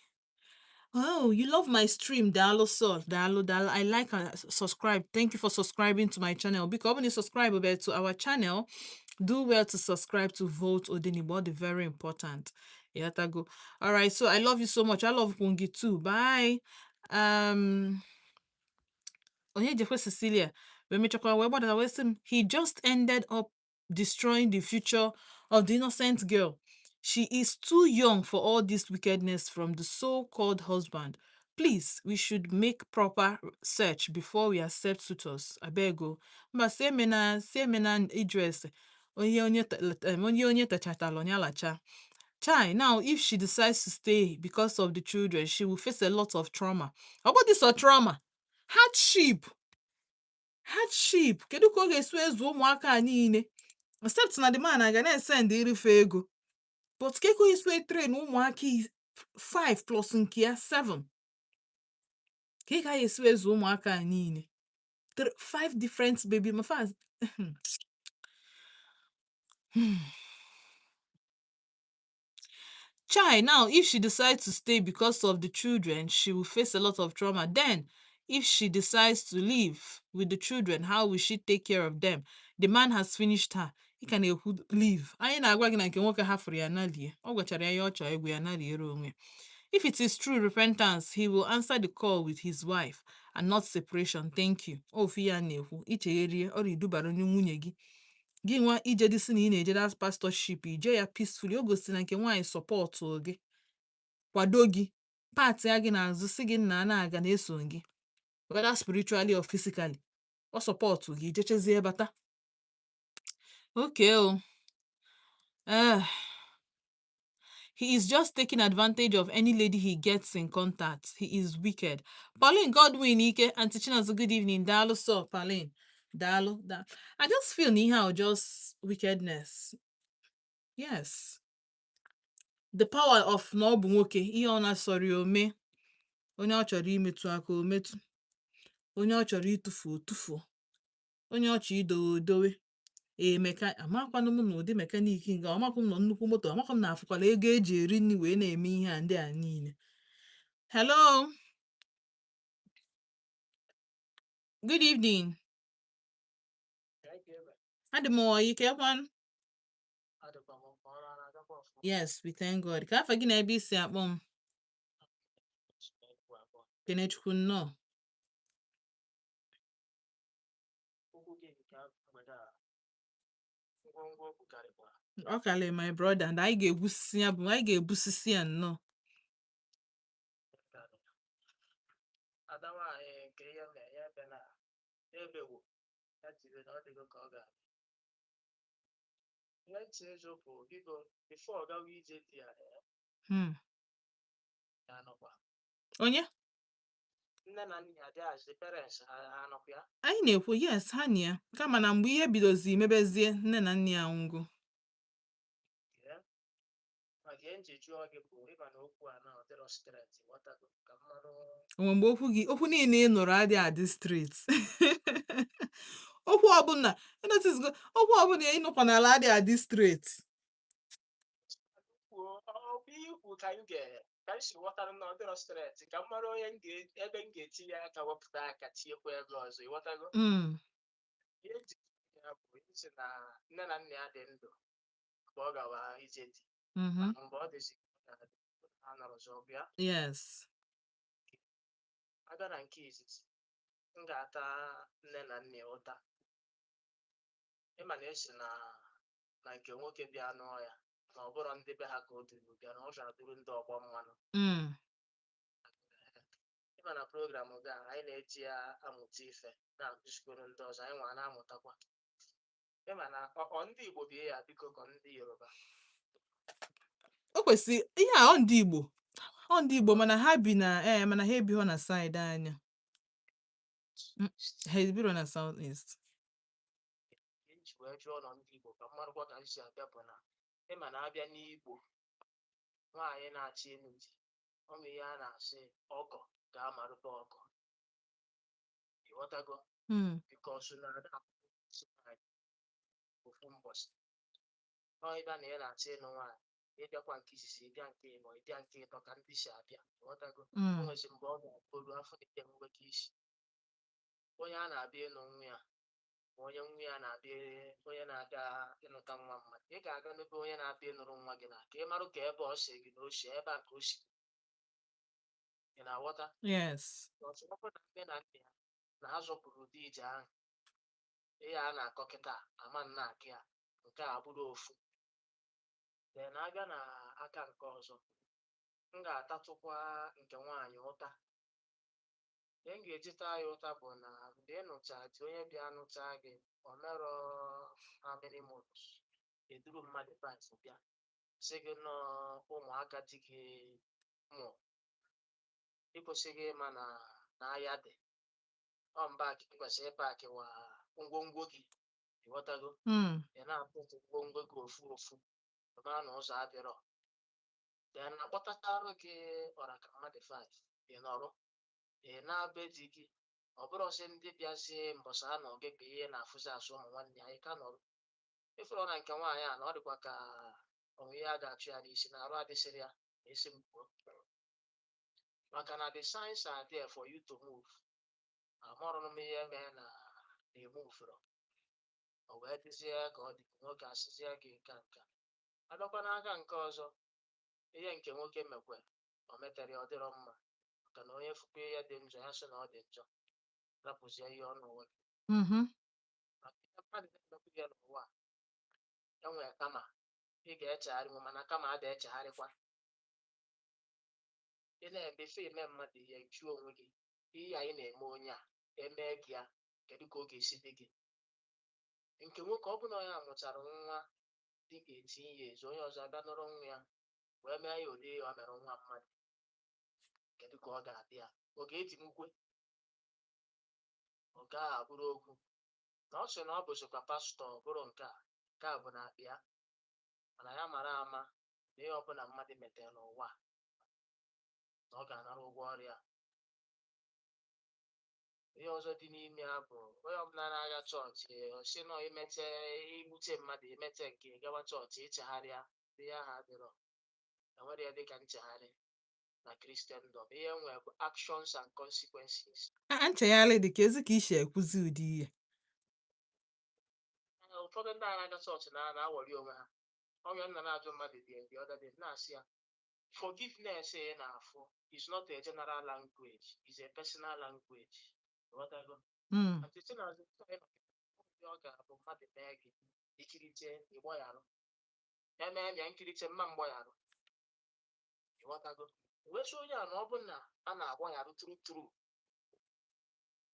Oh, you love my stream. Dalo so. Dalo. I like and subscribe. Thank you for subscribing to my channel. Because when you subscribe to our channel, do well to subscribe to Vote Odenigbo. They're very important. Yeah, go. All right. So I love you so much. I love Kungi too. Bye. Onyejekwe Cecilia, he just ended up destroying the future of the innocent girl. She is too young for all this wickedness from the so-called husband. Please, we should make proper search before we accept suitors. Abego. Mba semena Idris. Onye tachatalo nyalacha. Chai, now if she decides to stay because of the children, she will face a lot of trauma. How about this trauma? Hardship. Kedu ka ọ ga-esi ezu ụmụaka a niile except na the man aga na-esend irife ego but ka ego esi train ụmụaka 5 plus nke ya 7 ka ị gaghị esi ezu ụmụaka a niile 5 different baby mafaz Chai, now if she decides to stay because of the children, she will face a lot of trauma. Then, if she decides to leave with the children, how will she take care of them? The man has finished her. He can leave. Anyị na-agwa gị na nke nwoke hafụrụ ya nalie. Ọ gwachara ya ọchọ egwu ya naliere onwe. If it is true repentance, he will answer the call with his wife and not separation. Thank you. Ofu ya na-ekwu ichegherie ọrụ idubara onye nwunye gị. Gị nwa ije dịsị na ị na-eje that pastorship ije ya peacefully o gosi na nke nwaanyị sọpọtụ gị kwado gị pati ya gị n'azụ si gị na na-aga na-eso gị whether spiritually or physically ọ sọpọtụ gị jechezie bata okay he is just taking advantage of any lady he gets in contact. He is wicked. Pauline Godwin Ike, Auntie Chinazo, good evening. Dalo so, Pauline. Dalo. I just feel anyhow, just wickedness. Yes. The power of na ọ bụ nwoke ihe ọ na-asọrọ ome onye ọ chọrọ imetụ aka o metụ onye ọ chọrọ ịtụfu otufuo onye ọ chọrọ idowe odowe amakwanụ m na ụdị mekaniki nga ọmakwa m nọ nnukwu moto ọmakwa m na afụkwala ego eji eri nri wee na-eme ihe a ndị a niile. Hello, good evening. Adị m oyi ka ekwan. Yes, we thank God. Ka afọ gị na ebe isi akpọ m Kenechukwu nnọọ. Ọ karịrị my brother and anyị ga-ebusisi ya nnọọ. Onye? Anyị na-ekwu yes ha na ya kama na mgbe ihe bidozi mebezie nne na nna ya nwụgo. Onwe mgbe okwu niile ị nụrụ adị street okwu ọbụla ị nụkwa n'ala adị street. ka m si ghọtara na ọ dịrọ streti ka m mara onye ebe m ga-etinye aka wepụta aka tinyekwa ebe ọzọ ịghọtago ihe eji ya bụ isi na nne na nna ya dị ndụ mgbe ọ gawa ije di mgbe ọ dịzi ha nọrọzi ọgụ ya yes abịa na nke izizi m ga-ata nne na nna ya ụta ịma na esi na nke nwoke bịa nụọ ya na ọ bụrụ ndị be ha ka o duru bịa na ọ chọrọ duru ndị ọgbọ mmanụ ịma na program ga anyị na-eji ya amụta ife na-akụzikoro ndị ọzọ anyị nwa na-amụtakwa ịma na ọ ndị Igbo bie ya biko ka ndị Yoruba o kwesịrị ihe a ọ ndị Igbo mana ha bi na mana ha ebighọ na side anya ha ebiro na South East wee jụọ nọ ndị Igbo ka mmarụkwa ka si abịa bụ na ịma na abịa n'Igbo nwaanyị na-achị elu di ọmụ ihe a na-asị ọgọ ga-amarụba ọgọ ịghọtago bikọsụ na ada ofu mbọchị ịbịa na ị na-achọ ịnụ nwaanyị ịbịakwa nke izizi ịbịa nke ịnọ ịbịa nke ịtọ ka ndị si abịa ghọtago o nwezi mgbe ọ ga-olu afọ ike nwe ka isi onye a na-abịa ịnụ nwa ya ma onye nwa ya na-abịa onye na-aga ịnụta nwa mmadụ ị ga-aga n'ebe onye na-abịa ịnụrụ nwa gị na ka ị marụ ka ebe ọ si gị na ochi ebe a ka o si ị na-aghọta Yes. ọtụtụ na nne na nna ya na ha zọpụrụ ụdị ije ahụ ihe a na-akọ kịta ama nna akị ya nke a bụrụ ofu dee na-abịa na aka nke ọzọ m ga-atatụkwa nke nwaanyị ụta ihe m ga-eji taa ya ụta bụ na mgbe ị nụcha dị onye bịa nụcha gị o merọ amịrị months eduru mmadụ 5 bịa sị gị nọ ụmụaka di gị mụọ ịkwesịghị ịma na ahịa dị ọ mba kwesịrị ịpakiwa ngwongwo gị ịghọtago ị na-apụtụ ngwongwo gị ofu ofu mara na ụzọ adịrọ then akpọtatarụ gị ọra ka mmadụ 5 ị nọrọ ị na-be di gị ọ bụrụsị ndị bịazie mbọsị anọ gị ka ihe na-afụzi asụ ụmụ nwanne anyị ka nọrọ ịfụrụ na nke nwaanyị a na ọ dịkwa ka onwe ihe a ga-achụ ya n'isi na arụ adịsịrị ya na esi mkpuo maka na the signs are there for you to move amụrụ m ihe mee na na-emufere o wee dịzie ka ọ dị nwoke asịzie gị nka abịakwa n'aka nke ọzọ ihe nke nwoke mekwe o metere ọ dịrọ mma maka na onye fukwa ihe dị njọ ya sị na ọ dị njọ rapụzie ihe ọnụ onwe gị maka ihe mmadụ na-emekwu ya n'ụwa enwere kama ị ga-echegharị m mana kama a da-echegharịkwa ị na-eme ime mmadụ ihe jụọ onwe gị ihe anyị na-eme onye a emee gị ya kedu ka ọ ga-esi dị gị nke nwoke ọ bụla onye a mụchara nwa dị ka 18 years onye ọzọ abịa nọrọ nwa ya wee mee ya ụdị ọ mere nwa mmadụ kedu ka ọ ga-adị ya ọ ga-eti mkwe ọ gaghị abụrụ okwu na ọ sị na ọ bụzikwa pastọ bụrụ nke a bụ na akpịa mana ya mara ama na ihe ọbụla mmadụ metere n'ụwa na ọ ga-anara ụgwọ ọrịa ihe ọzọ dị n'ime ya bụ onye ọbụla na-aga chọọchị si nọ imete igbute mmadụ imete nke gawa chọọchị ichegharịa ihe ahụ adịrọ enwere ya dịka nchegharị na Christendom ihe nwere bụ actions and consequences nchegharị dị ka ezi ka isi ekwuzi ụdị ihe ụfọdụ ndị na-aga chọọchị na-awọrị onwe ha onye nna na-ajụ mmadụ dị ọda dị na-asị ya forgiveness na-afụ is not a general language, is a personal language. Whatever. Ọ ga-abụ mmadụ mee gị ikiriche ịgbọyarụ emee ya nkiriche mma mgbọyarụ ịghọtago wesi onye a na ọ bụ na a na-agbọyarụ tru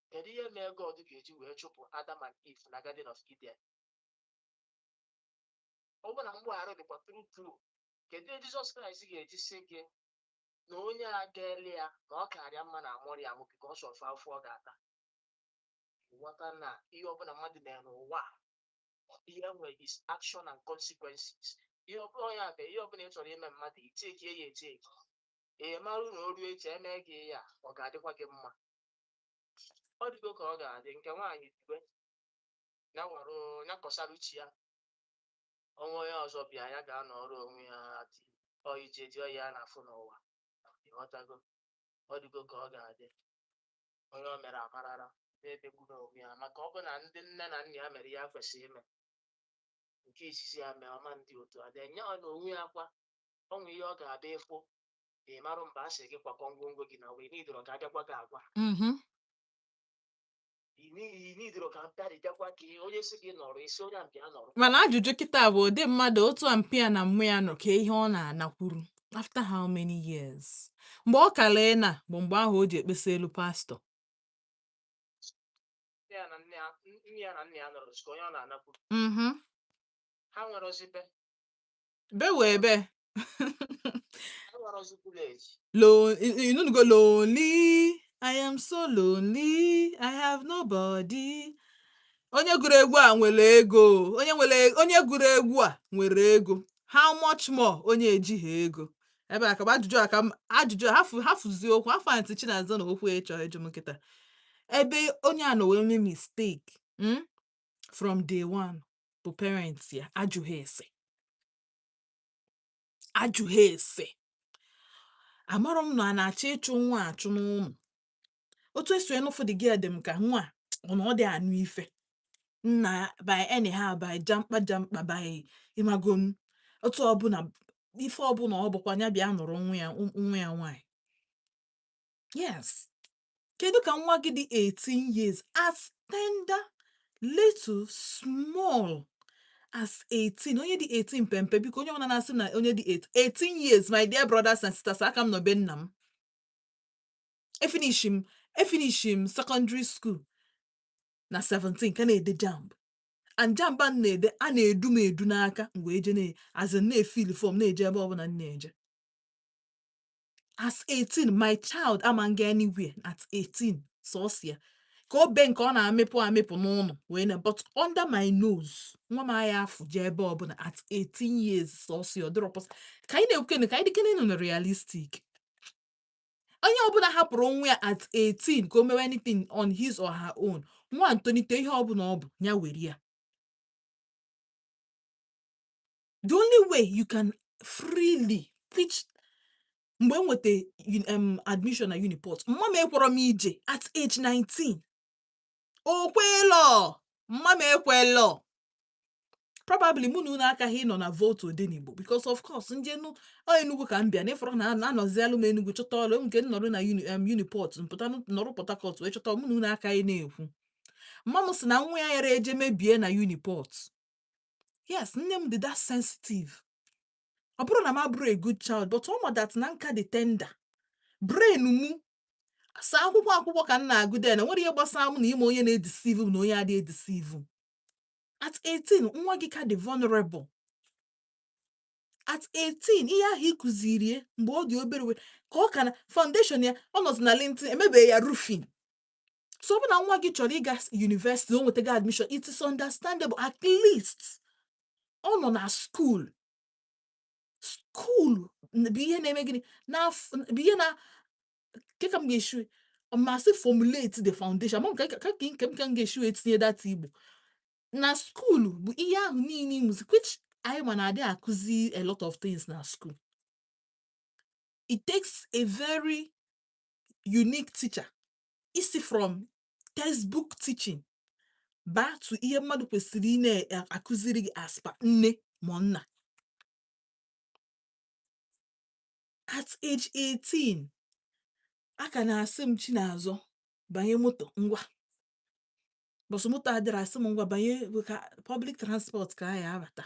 kedu ihe mee God ga-eji wee chụpụ Adam and Eve na Garden of Eden ọ bụ na mgbọyarụ dịkwa tru kedu ihe Jizọs Kraịst ga-eji sị gị na onye a ga-ele ya na ọ karịa mma na amụrụ ya nwoke ka ọ sọfe afọ ọ ga-ata nghọta na ihe ọbụla mmadụ mere n'ụwa ihe nwere is action and consequences ihe ọbụla ya bụ ihe ọbụla ị chọrọ ime mmadụ iteki ya eteki marụ na oru echi eme gị ya ọ ga-adịkwa gị mma ọ dịgo ka ọ ga-adị nke nwaanyị diwe ya kọsara uchi ya ọnwa onye ọzọ bịa ya ga-anọrọ onwe ya ije dị ọya na-afụ n'ụwa ịghọtago ọ dịgo ka ọ ga-adị onye o mere amarara na-edegburu onwe ya maka ọ bụ na ndị nne na nna ya mere ya kwesịrị ime nke isisi ya mee ọma ndị otu a denye ọ na onwe ya kwa ọnwe ihe ọ ga-abịa ịfụ ị marụ mba a sị gị kwakọ ngwongwo gị na wee n'idoro ka abịakwa gị agwa n'idoro ka mpịarị bịakwa ka onye si gị nọrọ isi onye mpịa nọrọ mana ajụjụ kịta bụ ụdị mmadụ otu mpịa na mmụ ya nọ ka ihe ọ na-anakwuru after how many years mgbe ọ kale na bụ mgbe ahụ o ji ekpesa elu pastọ nne ya na nne ya nọrọ ka onye ọ na-anakwuru ha nwere ozibe bewebe ha nwere ozikwuru eji you know go lonely I am so lonely I have nobody onye gụrụ egwu a nwere ego onye gụrụ egwu a nwere ego how much more onye ejighị ego ebe a ka ajụjụ hafuzi okwu afọ antị Chinazọ na okwu ịchọrọ ịjụ m nkịta ebe onye a nọ wee mee mistake from day one bụ parents ya ajụghị ese ajụghị ese amarọ m na a na-achọ ịchụ nwa achụ n'ụmụ otu esi enụfụ dị gị dị m ka nwa ọ dị anụ ife nna by anyhow by jamkpa by imagom otu ọbụla ife ọbụla ọ bụkwa ya bịa nụrụ nwa ya nwaanyị yes kedu ka nwa gị dị 18 years as tender little small as 18 onye dị 18 pempe biko onye ọbụla na-asị na onye dị 18 years my dear brothers and sisters aka m nọ be nna m efinish m secondary school na 17 ka na-ede jamb and jamb a na-ede a na-edu m edu n'aka mgbe eje na-efil fọm na-eje ebe ọbụla m na-eje as 18 my child amanga anywhere at 18 sọsịa ka o be nke ọ na-amịpụ n'ụlọ wee na but under my nose nwa m anya afụ je ebe ọbụla at 18 years sọsịa ọdịrọpọs ka anyị na-ekwukene ka anyị dịkene nọ na realistic onye ọbụla hapụrụ nwa ya at 18 ka o mewe anything on his or her own nwa ntonite ihe ọbụla ọ bụ ya were ya the only way you can freely which mgbe m nweta admission na Uniport mma m ekwọrọ m ije at age 19 okwelo mma m ekwelo probably mụ na unu akaghị nọ na vote Odenigbo because of course njenu Enugu ka m bịa n'ịfọrọ na anọzialụ m Enugu chọta ọrụ nke nọrọ na Uniport mpụta nọrọ Port Harcourt wee chọta mụ na unu akaghị na-ekwu mma m sị na nwa ya yara eje mebie na Uniport yes nne m dị that sensitive ọ bụrụ na m abụrụ a good child but ọ ma that na nka dị tender brain mụ sa akwụkwọ ka m na-agụ den nwere ihe gbasara m na ime onye na-edeceive m na onye adịghị edeceive m at 18 nwa gị ka dị vulnerable at 18 ihe ahụ ịkụziri mgbe ọ dị obere ka ọ ka na foundation ya ọ nọzi na lintin emebeghị ya roofing so ọ bụ na nwa gị chọrọ ịga university o nwetaga admission it is understandable at least ọ nọ na school bụ ihe na-eme gịnị bụ ihe na keka m ga-eshu masị formulate the foundation ma ka m ga-eshu etinye data Igbo na school bụ ihe ahụ niile imuzi which anyị ma na-adị akụzi a lot of things na school it takes a very unique teacher isi from textbook teaching back to ihe mmadụ kwesịrị ị na-akụziri gị as pa nne ma nna at age 18 aka na-asị m Chinazọ banye moto ngwa bọsụ moto adịrị asị m ngwa banye ka public transport ka anyị abata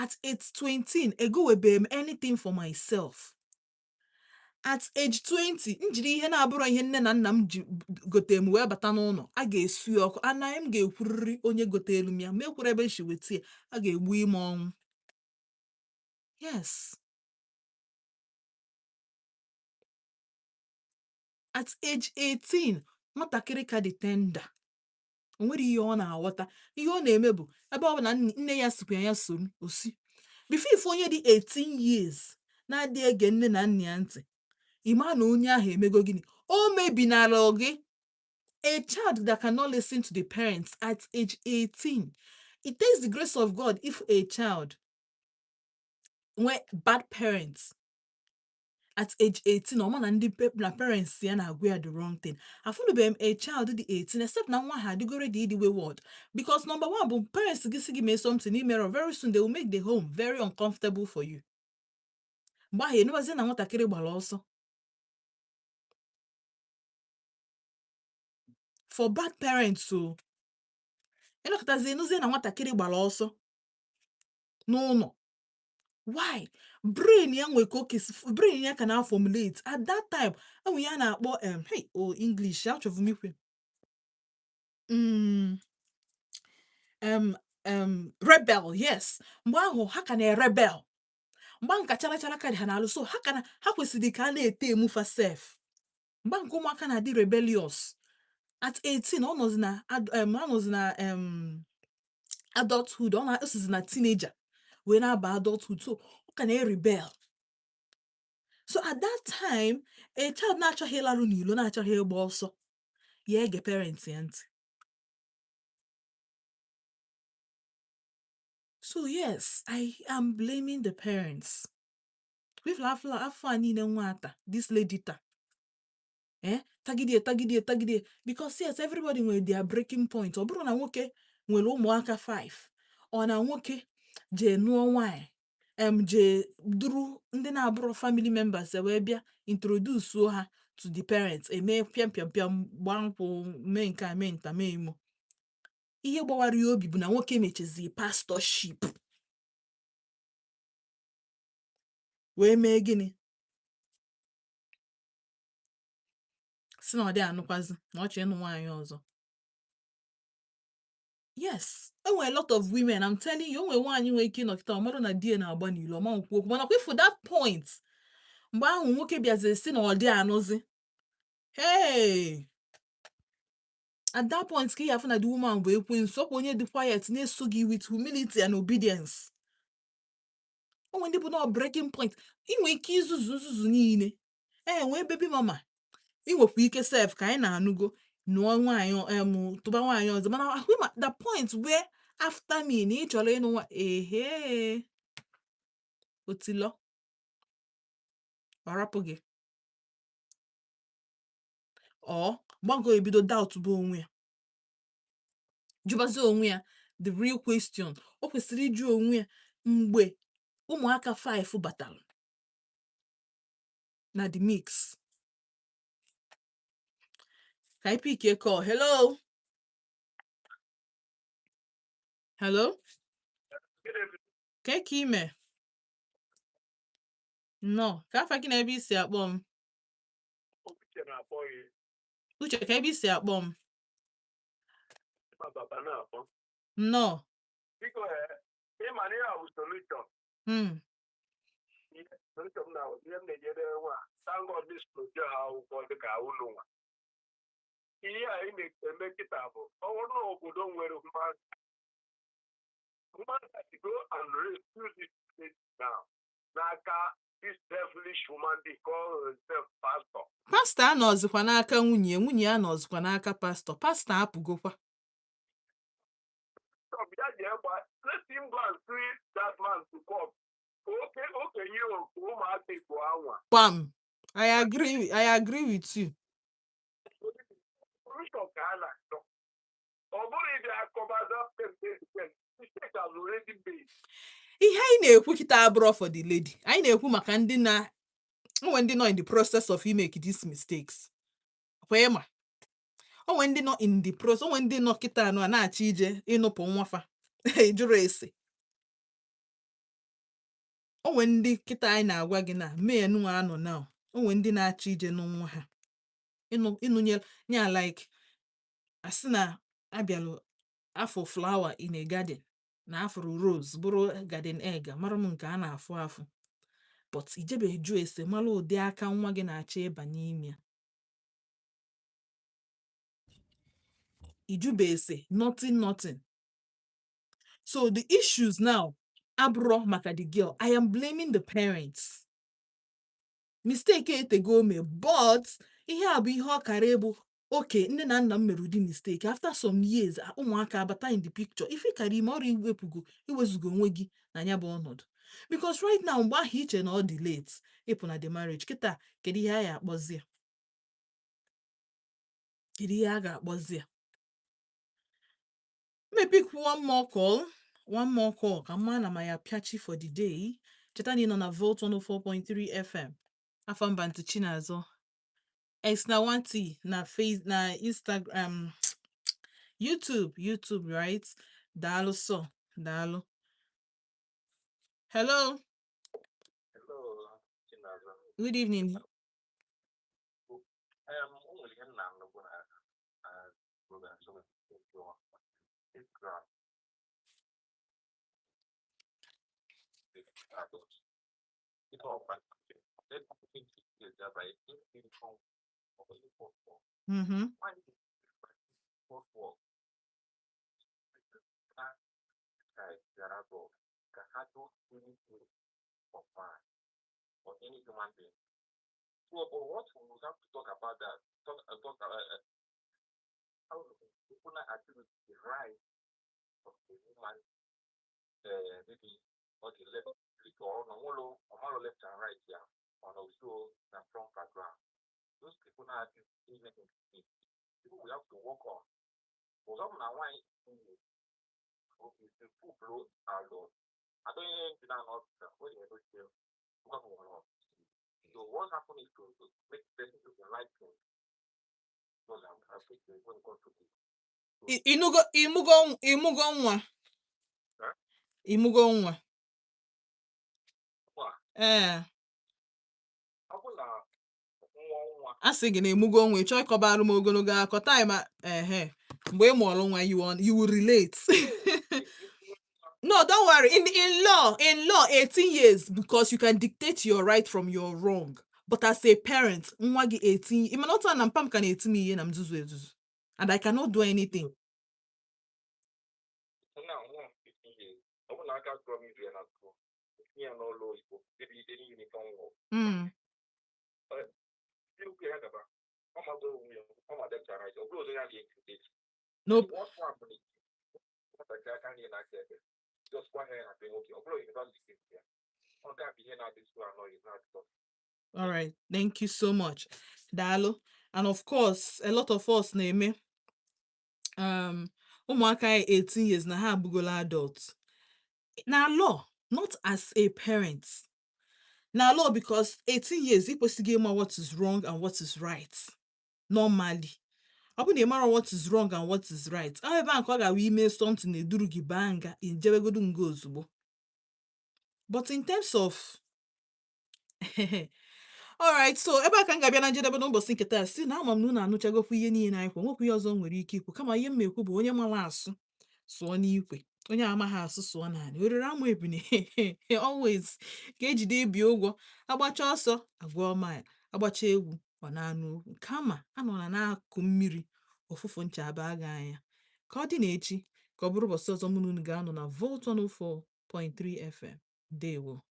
at age 20 egowebeghị m anything for myself at age 20 njiri ihe na-abụrụ ihe nne na nna m ji gote m wee bata n'ụlọ a ga-esu ya ọkụ anaghị m ga-ekwurịrị onye gotelu m ya ma ekwuru ebe nshi weta ya a ga-egbu ime ọnwụ yes at age 18 nwatakịrị ka dị tender o nwere ihe ọ na-aghọta ihe ọ na-eme bụ ebe ọ bụ na nne ya sikwa ya so m osi before ife onye dị 18 years na-adị ege nne na nna ya ntị ịma na onye ahụ emego gịnị o mebinara gị a child that cannot listen to the parents at age 18 it takes the grace of God if a child nwee bad parents at age 18 ọ ma na ndị na parents ya na-agwa ya the wrong thing afụnụbeghị m a child dị 18 except na nwa ha adịgoro dị wayward because number one bụ parents gị si gị mee something imere very soon they will make the home very uncomfortable for you mgbe ahụ enubazie na nwatakịrị gbara ọsọ for bad parents so ịnọkọtazie enuzie na nwatakịrị gbara ọsọ n'ụlọ why brain ya nwe ka brain ya ka na formulate at that time enwe ya na-akpọ English achọvụ m ikwe rebel yes mgbe ahụ ha ka na-rebel mgbe nka chara ka dị ha n'alụ so ha kwesịrị ka a na-ete emufa sef mgbe nke ụmụaka na-adị rebellious at 18 ọ nọzi na adulthood ọ na-esizi na teenager wee na-aba adulthood so ọ ka na-rebel so at that time a child na-achọghị ịlarụ n'ilo na-achọghị ịgba ọsọ ya ege parents ya ntị So yes, I am blaming the parents. We've laughed this lady ta. Tagide. Because yes, everybody with their breaking point. Or bro na nwoke nwere ụmụaka 5. Or na nwoke je nuo nwanyị. Je duru ndị na-abụrụ family members wee bịa introduce ha to the parents. Eme piam gbankwụ mee nke a mee nta mee imo. Ihe gbawara ya obi bụ na nwoke mechezi pastorship. Wee mee gịnị? Si na ọ dị anụkwazi na ọ chọ ịnụ nwaanyị ọzọ. Yes, a lot of women, I'm telling you, onwe nwaanyị nwere ike ịnọkịta ọmarụ na die na-agba n'ilo ọma nkwu okwu. Mana kwa for that point, mgbe ahụ nwoke bịaziri si na ọ dị anụzi. Hey! At that point, ka ị afụ na the woman bụ ekwensu, ọkwa onye dị quiet na-eso gị with humility and obedience. Onwe ndị bụ na breaking point, ị nwere ike izuzu nzuzu niile. Nwee baby mama. Ị nwekwa ike self ka anyị na-anụgo nụọ nwaanyị tụba nwaanyị ọzọ. Mana ahụ the point where after me na ị chọrọ ịnụ nwa otilo ọrapụ gị. Ọ gbago ebido doubt bụ onwe ya. Jụbazi onwe ya the real question. O kwesịrị ịjụ onwe ya mgbe ụmụaka 5 batara na the mix. Ka I pick a call. Hello? Hello? Ka ime? No. Ka afa gị na ebe isi akpọ m? Uche, ka ebe isi akpọ m? No. Ihe anyị na-eme kịta bụ ọhụrụ na obodo nwere mmadụ go and rescue this place now n'aka this devilish woman they call herself pastor. Pastor anọzikwa n'aka nwunye anọzikwa n'aka pastor. Pastor apụgokwa. Ya ji egba, let him go and free that man to come. Okenye ụmụaka Igbo anwa. Bam. I agree with you. Ihe anyị na-ekwu kịta abụrụ for the lady. Anyị na-ekwu maka ndị nọ in the process of make these mistakes. Kwa ịma. Onwe ndị nọ in the process, onwe ndị nọ kịta anọ na-achọ ije ịnụpụ nwafa. Jụrụ ese. Onwe ndị kịta anyị na-agwa gị na mee nwa anọ now. Onwe ndị na-achọ ije n'nwa ha. Ịnụnye nya like asị na abịalụ afọ flower in a garden na afro rose bụrụ garden egg mara m nke a na-afụ but ijebe jụ ese mara ụdị aka nwa gị na-achọ ịba n'ime ya. Ijube ese nothing. So the issues now abụrụ maka the girl. I am blaming the parents. Mistake etego me, but ihe a bụ ihe ọ kara ebu. Okay, nne na nna m mere ụdị mistake. After some years, ụmụaka abata in the picture. If ị kara ime ọrụ iwezugo onwe gị na ya bụ ọnọdụ. Because right now, mgbe ahụ iche na ọ dị late, ịpụ na the marriage. Kịta, kedu ihe a ga-akpọzi ya? Kedu ihe a ga-akpọzi ya? May pick one more call. Ka mma na maya piachi for the day. Cheta na ị nọ na Volt 104.3 FM. Afọ mba ntị Chinazọ. X1T na face na Instagram, YouTube, right? Dalo so, dalo. Hello. Good evening. Mm-hmm. For any human being. So, but what we have to talk about that? How people attribute the right of the woman maybe on the left or on left and right here, on also the front background. Those people now have even people we have to work on. For some now why okay, the full blow are low. I don't even know what you ever do. So what happened is to make person to like him. Because I think they're going to go to imugo nwa. Huh? Imugo nwa. What? A sị gị na emugo nwa, ị chọọ ịkọbara m ogologo akọ time mgbe ị mụọrọ nwa you will relate. No, don't worry. In law, 18 years, because you can dictate your right from your wrong. But as a parent, nwa gị 18, ị mana otu a na mpa m ka na-eti m ihe na m zuzu ezuzu. And I cannot do anything. Now, 15 years. I will not have grown into an school. Here no law, maybe any uniform work. But you can have I'm not going to left and right. Or close the Nope. What happened? What I can't hear like that. Just go ahead and be okay. Or you don't listen here. On that, be here now, this one, no, it's not. All right. Thank you so much, Dalo. And of course, a lot of us na-eme ụmụaka 18 years na ha abụgola adults. Na law, not as a parent. Na law, because 18 years, ị kwesịghị ịma what is wrong and what is right. Normally. Ọ bụ na ị mara what is wrong and what is right. Ọ ebe a nke ọ ga-awa ime something na-eduru gị baa nga, ijebegodu nga ozugbo. But in terms of alright, so ebe a ka m ga-abịa na njedebe n'ụbọchị nke taa, si na ama m na unu anụchagokwu ihe niile anyị kwụ, nwekwa ihe ọzọ nwere ike ikwu, kama ihe m ekwu bụ onye mara asụ sụọ n'ikwe, onye amaghị asụ sụọ n'ala. Oriri ama ebune always ka ejide ibi ụgwọ, agbacha ọsọ agwọ mile, agbacha egwu ọ na-anụ okwu, kama anọ na-akụ mmiri ofufu ncha abaa gị anya. Ka ọ dị n'echi, ka ọ bụrụ ụbọchị ọzọ mụ na unu ga-anọ na Volt 104.3 FM. Dewo.